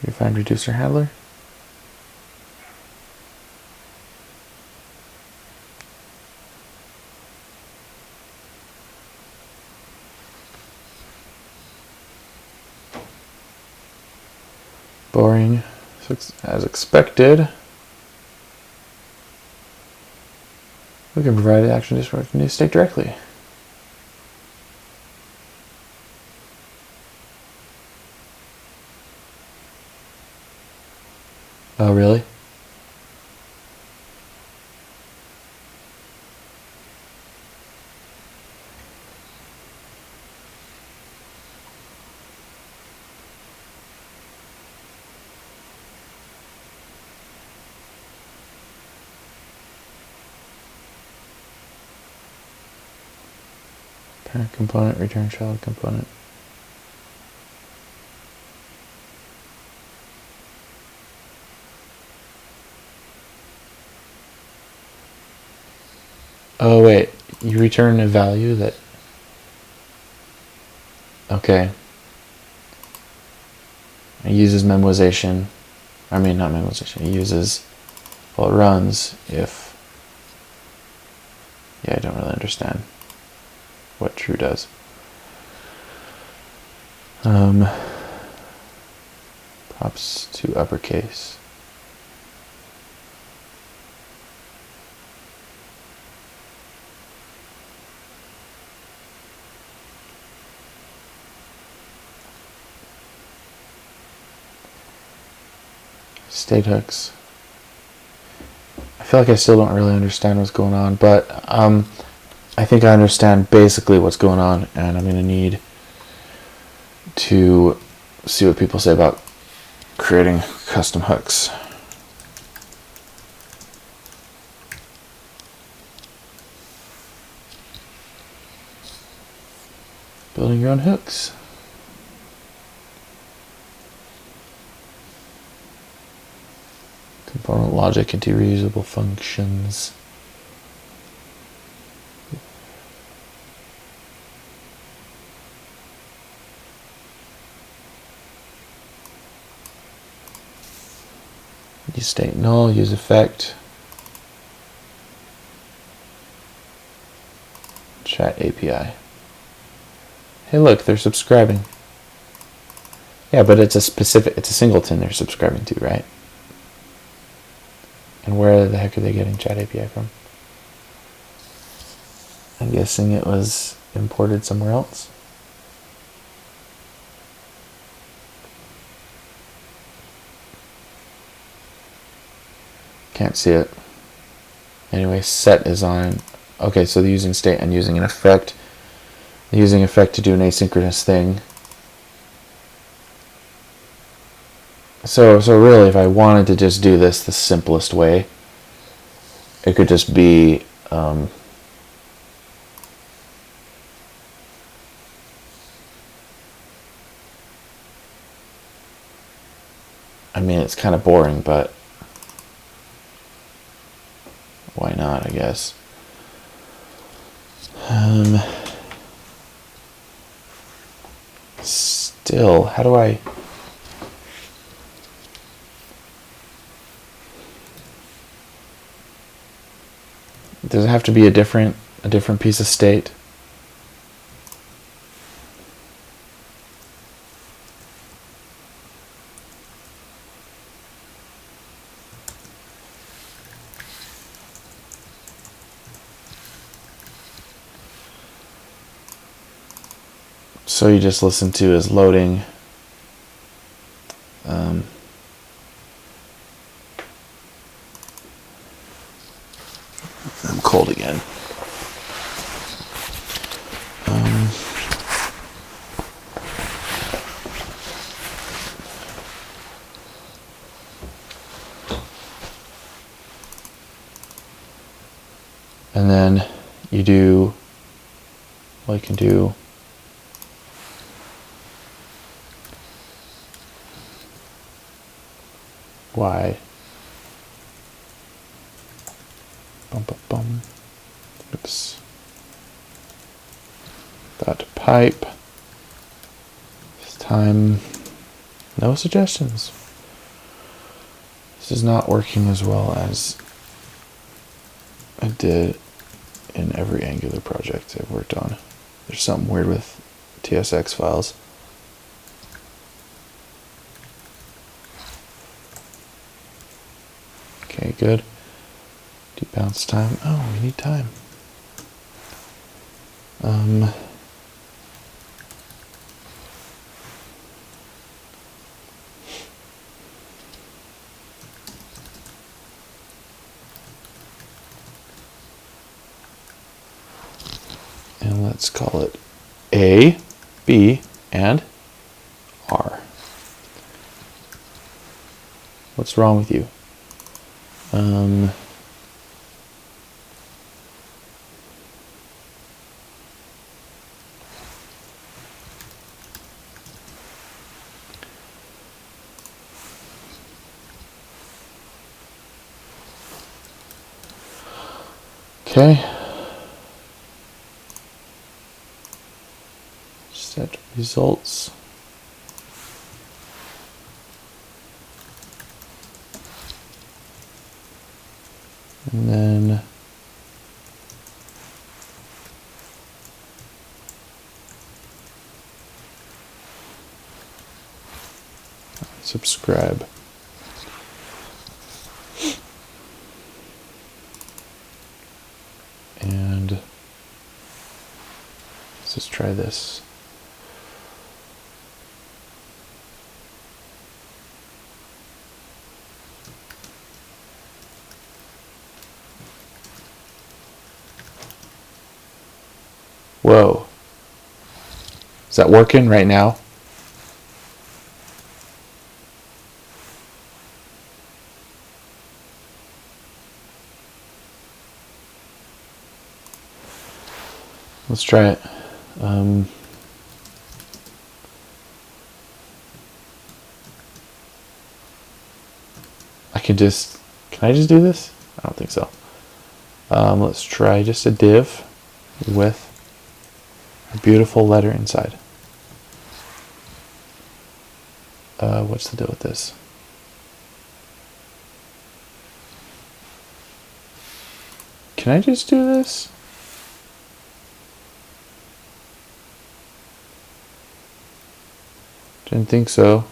Predefined reducer handler. Boring, as expected. We can provide the action just for new state directly. Oh, really? Parent component, return child component. Oh, wait. You return a value that... Okay. It uses memoization. I mean, not memoization. It uses... Well, it runs if... Yeah, I don't really understand what true does. Props to uppercase. State hooks. I feel like I still don't really understand what's going on, but I think I understand basically what's going on, and I'm going to need to see what people say about creating custom hooks. Building your own hooks. Component logic into reusable functions. Use state null, use effect. Chat API. Hey look, they're subscribing. Yeah, but it's a singleton they're subscribing to, right? And where the heck are they getting Chat API from? I'm guessing it was imported somewhere else. Can't see it. Anyway, set is on. Okay, so they're using state and using an effect. They're using effect to do an asynchronous thing. So really, if I wanted to just do this the simplest way, it could just be I mean, it's kind of boring, but why not, I guess. Still, how do I... Does it have to be a different piece of state? So you just listen to is loading. I'm cold again. And then you do, well, you can do y. Bum, bum, bum. Oops. Dot pipe. This time, no suggestions. This is not working as well as I did in every Angular project I've worked on. There's something weird with TSX files. Okay, good. Do bounce time. Oh, we need time. And let's call it A, B, and R. What's wrong with you? Okay. Set results. And then subscribe. And let's just try this. Whoa. Is that working right now? Let's try it. Can I just do this? I don't think so. Let's try just a div with a beautiful letter inside. What's the deal with this? Can I just do this? Didn't think so.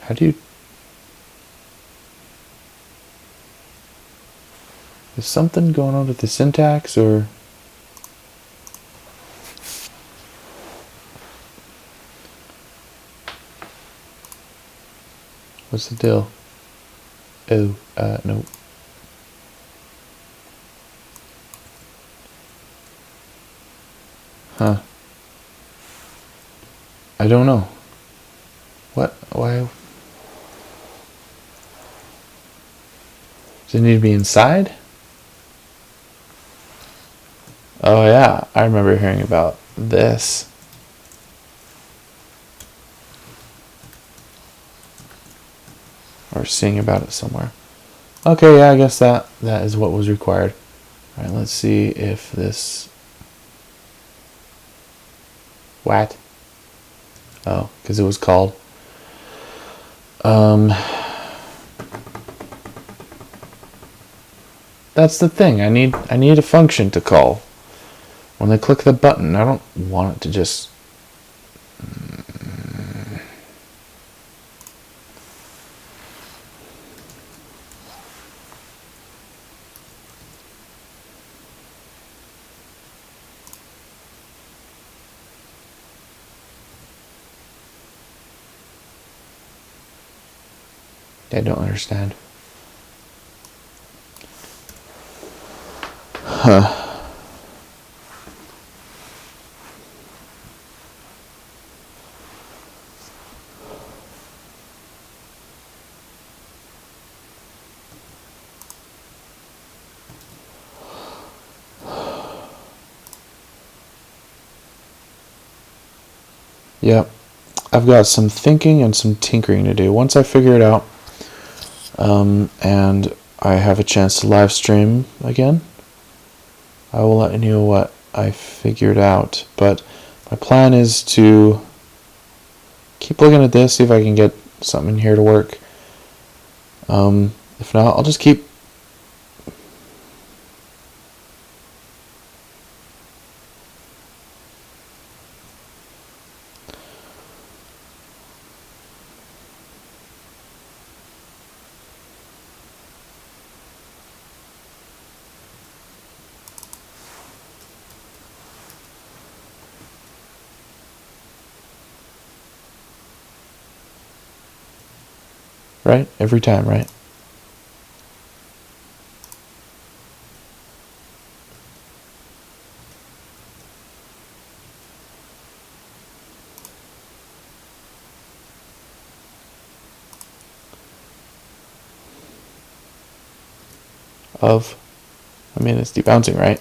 How do you... Is something going on with the syntax, or... What's the deal? Oh, no. Huh. I don't know. What? Why? Does it need to be inside? Oh yeah, I remember hearing about this. Or seeing about it somewhere. Okay, yeah, I guess that is what was required. Alright, let's see if this... What? Oh, because it was called. That's the thing. I need a function to call. When I click the button, I don't want it to just... I don't understand. Huh. Yep. I've got some thinking and some tinkering to do. Once I figure it out, and I have a chance to live stream again, I will let you know what I figured out. But my plan is to keep looking at this, see if I can get something in here to work. If not, I'll just keep... Right? Every time, right? Of... I mean, it's debouncing, right?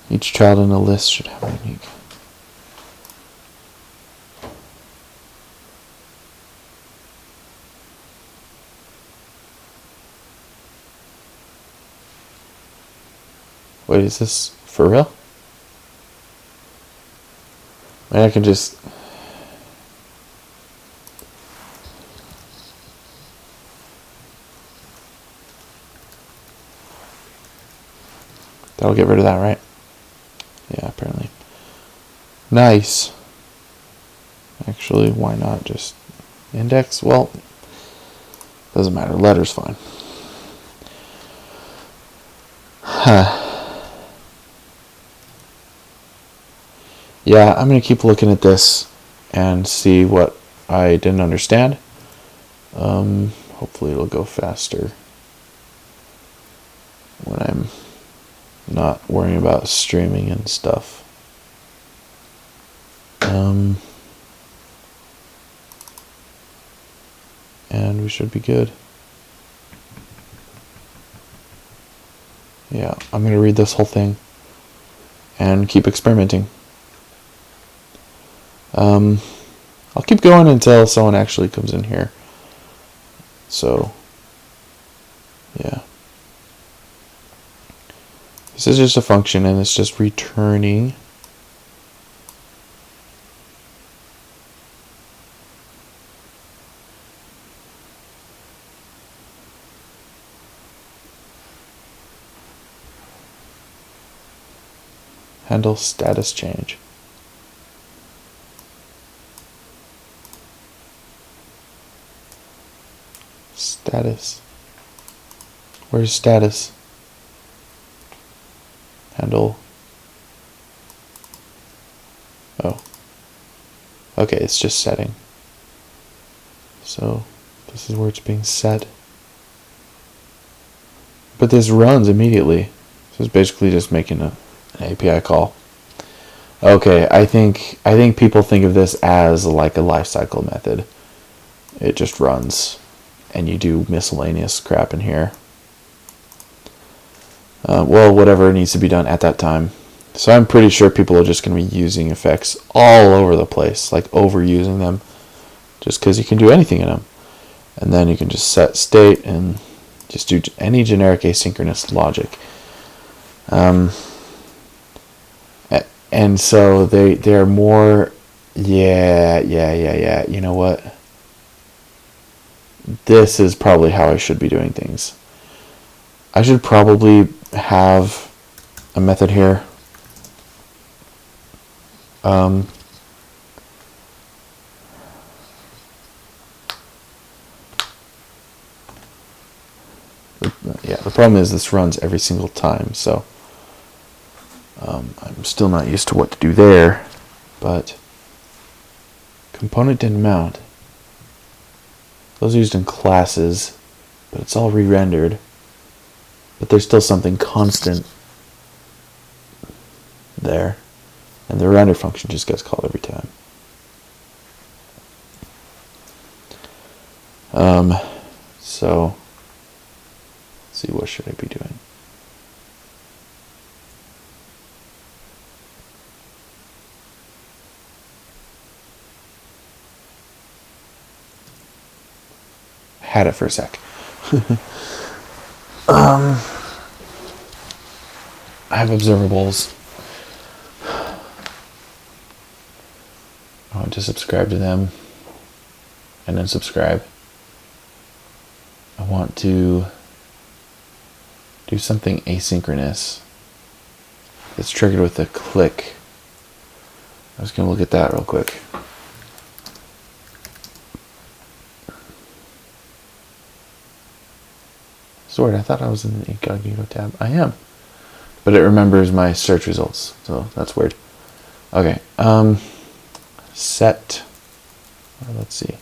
Each child in a list should have a unique... Wait, is this for real? I mean, I can just... That'll get rid of that, right? Nice. Actually, why not just index? Well, doesn't matter. Letter's fine. Yeah, I'm going to keep looking at this and see what I didn't understand. Hopefully it'll go faster when I'm not worrying about streaming and stuff. And we should be good. Yeah, I'm going to read this whole thing and keep experimenting. I'll keep going until someone actually comes in here. So, yeah. This is just a function and it's just returning handle status change. Status. Where's status? Handle. Oh. Okay, it's just setting. So this is where it's being set. But this runs immediately. So it's basically just making an API call. Okay, I think people think of this as like a lifecycle method. It just runs and you do miscellaneous crap in here. Well, whatever needs to be done at that time. So I'm pretty sure people are just going to be using effects all over the place, like overusing them, just because you can do anything in them. And then you can just set state and just do any generic asynchronous logic. And so they're more, yeah. You know what? This is probably how I should be doing things. I should probably have a method here. Yeah, the problem is this runs every single time, so I'm still not used to what to do there, but component didn't mount. Those are used in classes, but it's all re-rendered. But there's still something constant there, and the render function just gets called every time. So let's see, what should I be doing? Had it for a sec. I have observables. I want to subscribe to them and then subscribe. I want to do something asynchronous that's triggered with a click. I was going to look at that real quick. Sword, I thought I was in the incognito tab. I am. But it remembers my search results, so that's weird. Okay. Set. Let's see.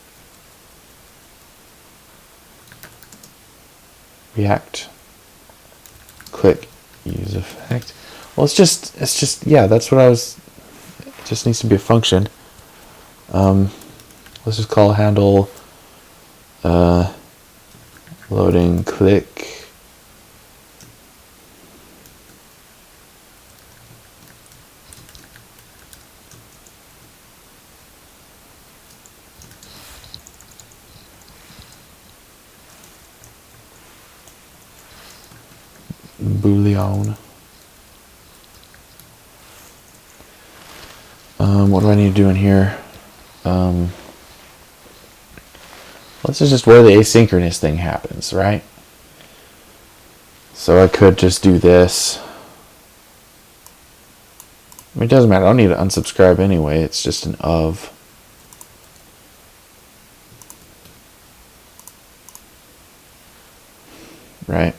React. Click. Use effect. Well, it's just, yeah, that's what I was, it just needs to be a function. Let's just call handle, loading click. Boolean. What do I need to do in here? This is just where the asynchronous thing happens, right? So I could just do this. I mean, it doesn't matter. I don't need to unsubscribe anyway. It's just an of. Right?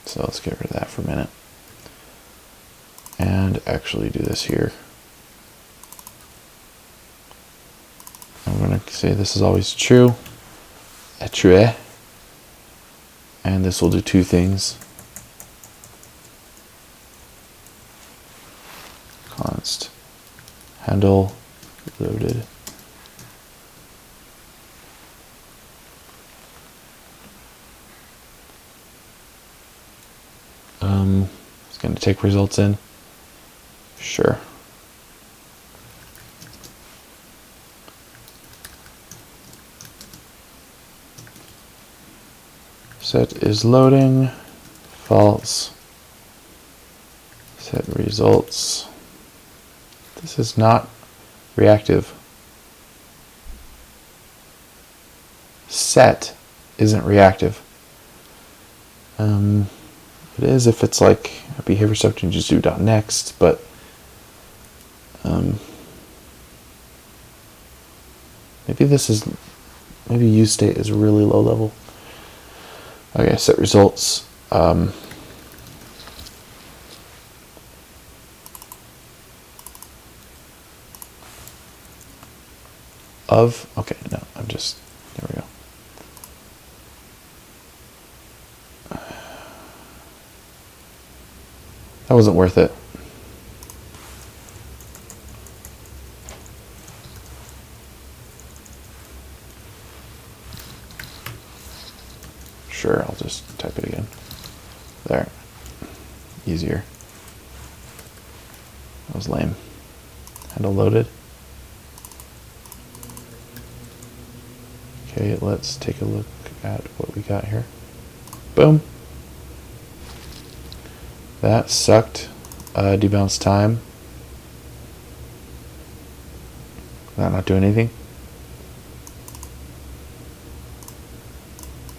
So let's get rid of that for a minute. And actually do this here. I'm going to say this is always true. True. And this will do two things. Const handle loaded. It's going to take results in. Sure. Set is loading. False. Set results. This is not reactive. Set isn't reactive. It is if it's like a behavior subject and just do .next, but maybe use state is really low level. Okay, set results. Okay, no, there we go. That wasn't worth it. Sure, I'll just type it again. There. Easier. That was lame. Handle loaded. Okay, let's take a look at what we got here. Boom. That sucked. Debounce time. That not doing anything.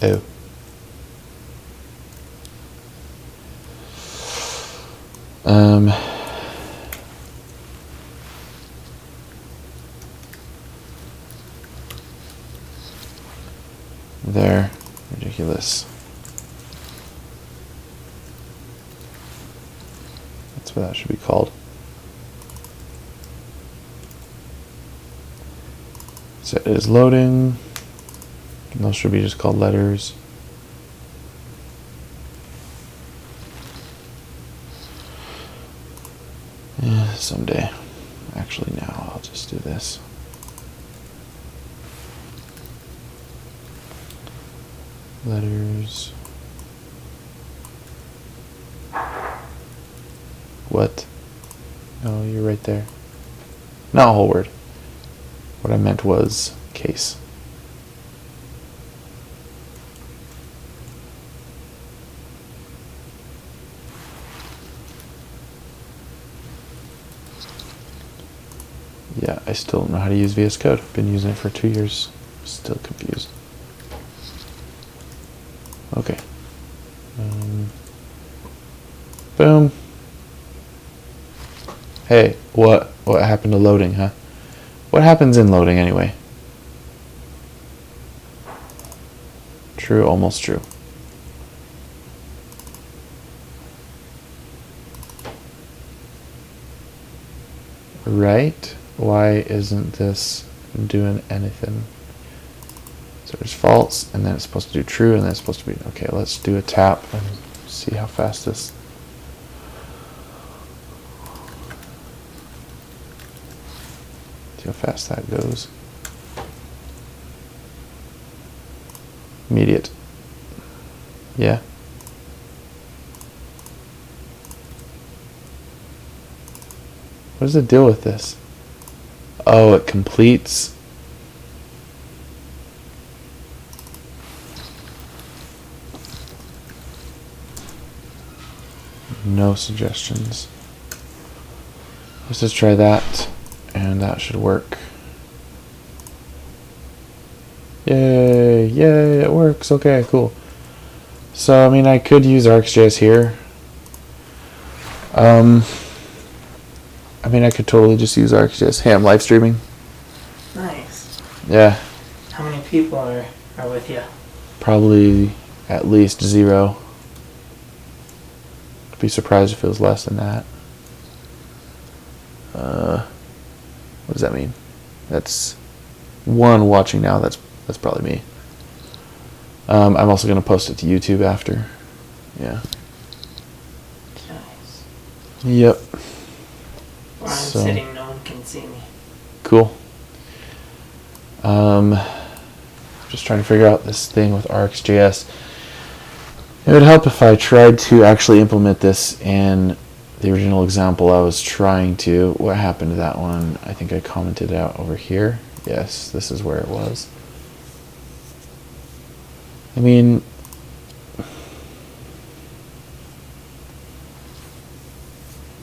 Oh. There. Ridiculous. That's what that should be called. So it is loading. And those should be just called letters. Yeah, someday. Actually, now I'll just do this. Letters. What? Oh, you're right there. Not a whole word. What I meant was case. Yeah, I still don't know how to use VS Code. I've been using it for 2 years. Still confused. Okay. Boom. Hey, what happened to loading, huh? What happens in loading anyway? True, almost true. Right? Why isn't this doing anything? So there's false, and then it's supposed to do true, and then it's supposed to be... Okay, let's do a tap and see how fast this... See how fast that goes. Immediate. Yeah. What is the deal with this? Oh, it completes. No suggestions. Let's just try that, and that should work. Yay, yay, it works. Okay, cool. So, I mean, I could use RxJS here. I mean, I could totally just use RxJS. Hey, I'm live streaming. Nice. Yeah. How many people are with you? Probably at least 0. I'd be surprised if it was less than that. What does that mean? That's 1 watching now. That's probably me. I'm also going to post it to YouTube after. Yeah. Nice. Yep. Where I'm sitting, no one can see me. Cool. Just trying to figure out this thing with RxJS. It would help if I tried to actually implement this in the original example I was trying to. What happened to that one? I think I commented out over here. Yes, this is where it was. I mean,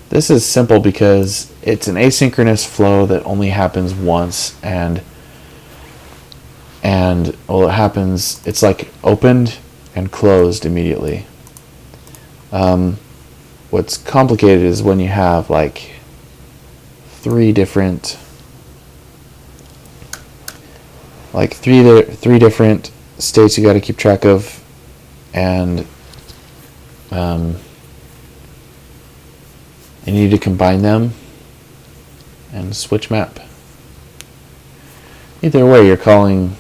this is simple because it's an asynchronous flow that only happens once, and well, it happens, it's like opened and closed immediately. What's complicated is when you have like 3 different states you got to keep track of, and you need to combine them and switch map. Either way, you're calling.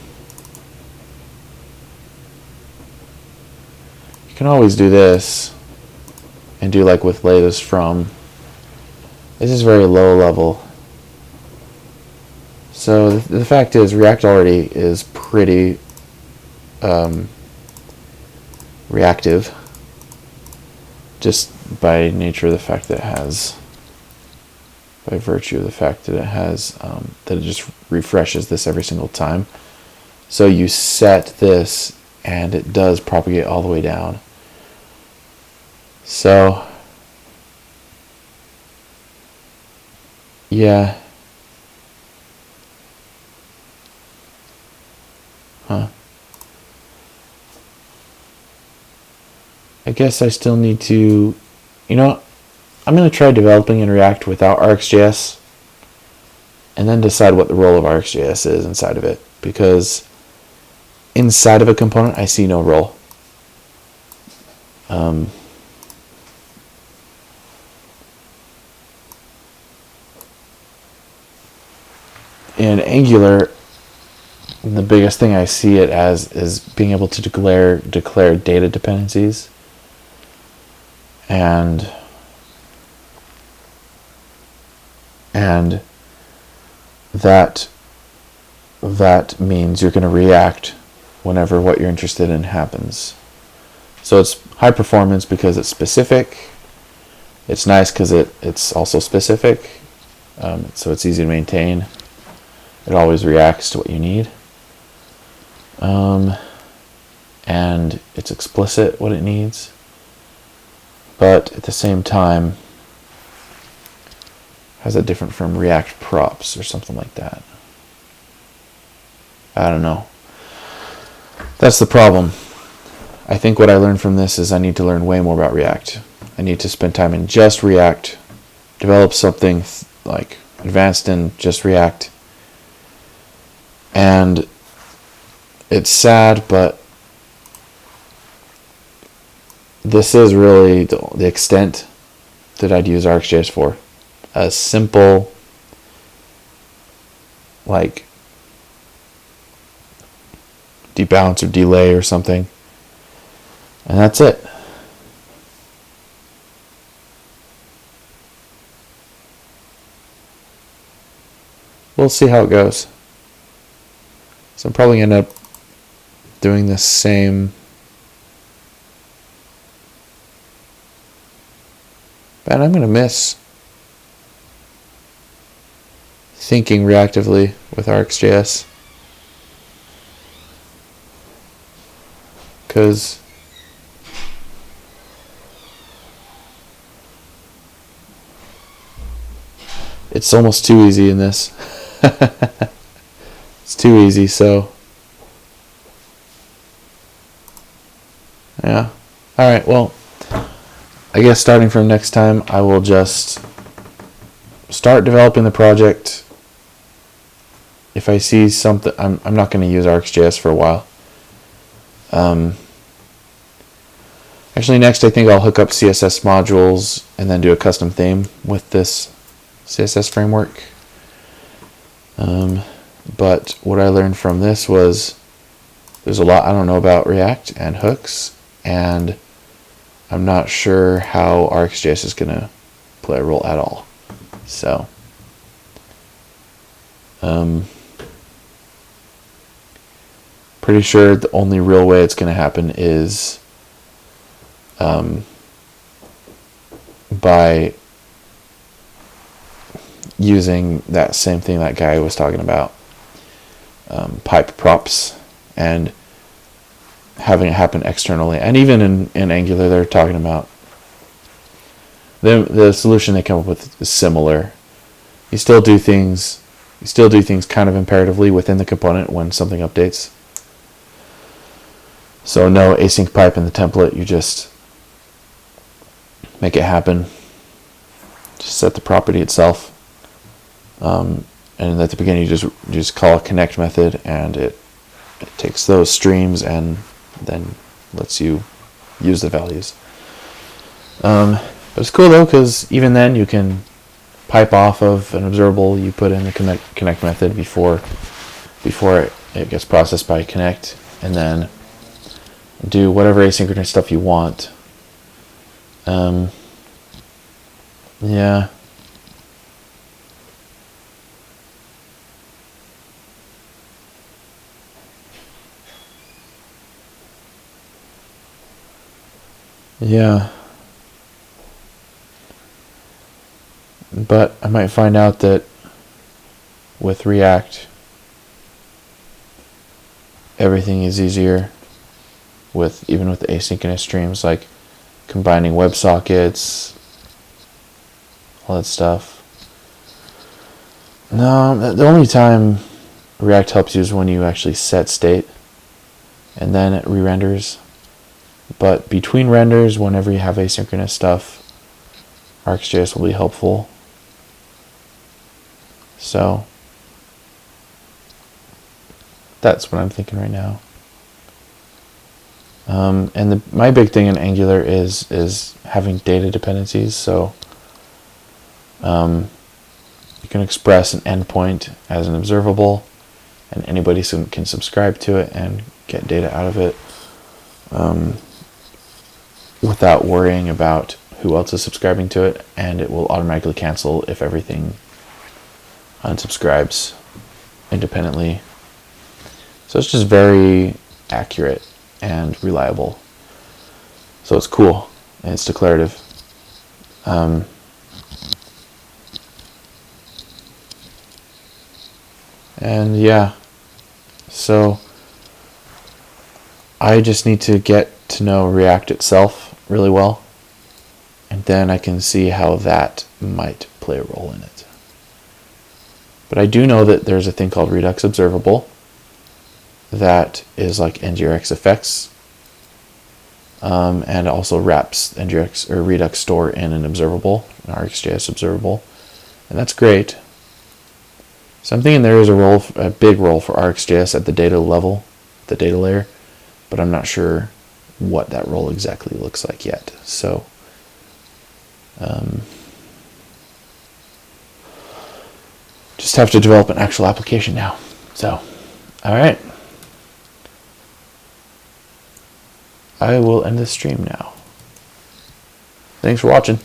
You can always do this and do like with latest from. This is very low level. So the fact is, React already is pretty reactive, just by nature of the fact that it has, by virtue of the fact that it has, that it just refreshes this every single time. So you set this and it does propagate all the way down. So yeah. I guess I still need to, I'm going to try developing in React without RxJS and then decide what the role of RxJS is inside of it, because inside of a component I see no role. In Angular, the biggest thing I see it as is being able to declare data dependencies, and that means you're going to react whenever what you're interested in happens. So it's high performance because it's specific. It's nice because it's also specific, so it's easy to maintain. It always reacts to what you need. And it's explicit what it needs. But at the same time, how's that different from React props or something like that? I don't know. That's the problem. I think what I learned from this is I need to learn way more about React. I need to spend time in just React, develop something like advanced in just React. And it's sad, but this is really the extent that I'd use RxJS for. A simple, like, debalance or delay or something. And that's it. We'll see how it goes. So I'm probably going to end up doing the same. And I'm going to miss thinking reactively with RxJS. Because it's almost too easy in this. It's too easy, so yeah. Alright, well, I guess starting from next time I will just start developing the project. If I see something, I'm not going to use RxJS for a while. Actually, next I think I'll hook up CSS modules and then do a custom theme with this CSS framework. But what I learned from this was there's a lot I don't know about React and hooks, and I'm not sure how RxJS is going to play a role at all. So, pretty sure the only real way it's going to happen is by using that same thing that guy was talking about, pipe props, and having it happen externally. And even in Angular, they're talking about the solution they come up with is similar. You still do things kind of imperatively within the component when something updates. So no async pipe in the template, you just make it happen. Just set the property itself. And at the beginning you just call a connect method, and it takes those streams and then lets you use the values. But it's cool though, because even then you can pipe off of an observable you put in the connect method before it gets processed by connect, and then do whatever asynchronous stuff you want. Yeah. Yeah. But I might find out that with React, everything is easier even with asynchronous streams, like combining WebSockets, all that stuff. No, the only time React helps you is when you actually set state and then it re-renders. But between renders, whenever you have asynchronous stuff, RxJS will be helpful. So that's what I'm thinking right now. And my big thing in Angular is having data dependencies. So you can express an endpoint as an observable, and anybody can subscribe to it and get data out of it without worrying about who else is subscribing to it, and it will automatically cancel if everything unsubscribes independently. So it's just very accurate and reliable. So it's cool, and it's declarative. And yeah, so I just need to get to know React itself really well, and then I can see how that might play a role in it. But I do know that there's a thing called Redux Observable that is like NGRX effects, and also wraps NGRX or Redux store in an observable, an RxJS observable, and that's great. So I'm thinking there is a big role for RxJS at the data level, the data layer, but I'm not sure what that role exactly looks like yet. So just have to develop an actual application now. So, all right. I will end the stream now. Thanks for watching.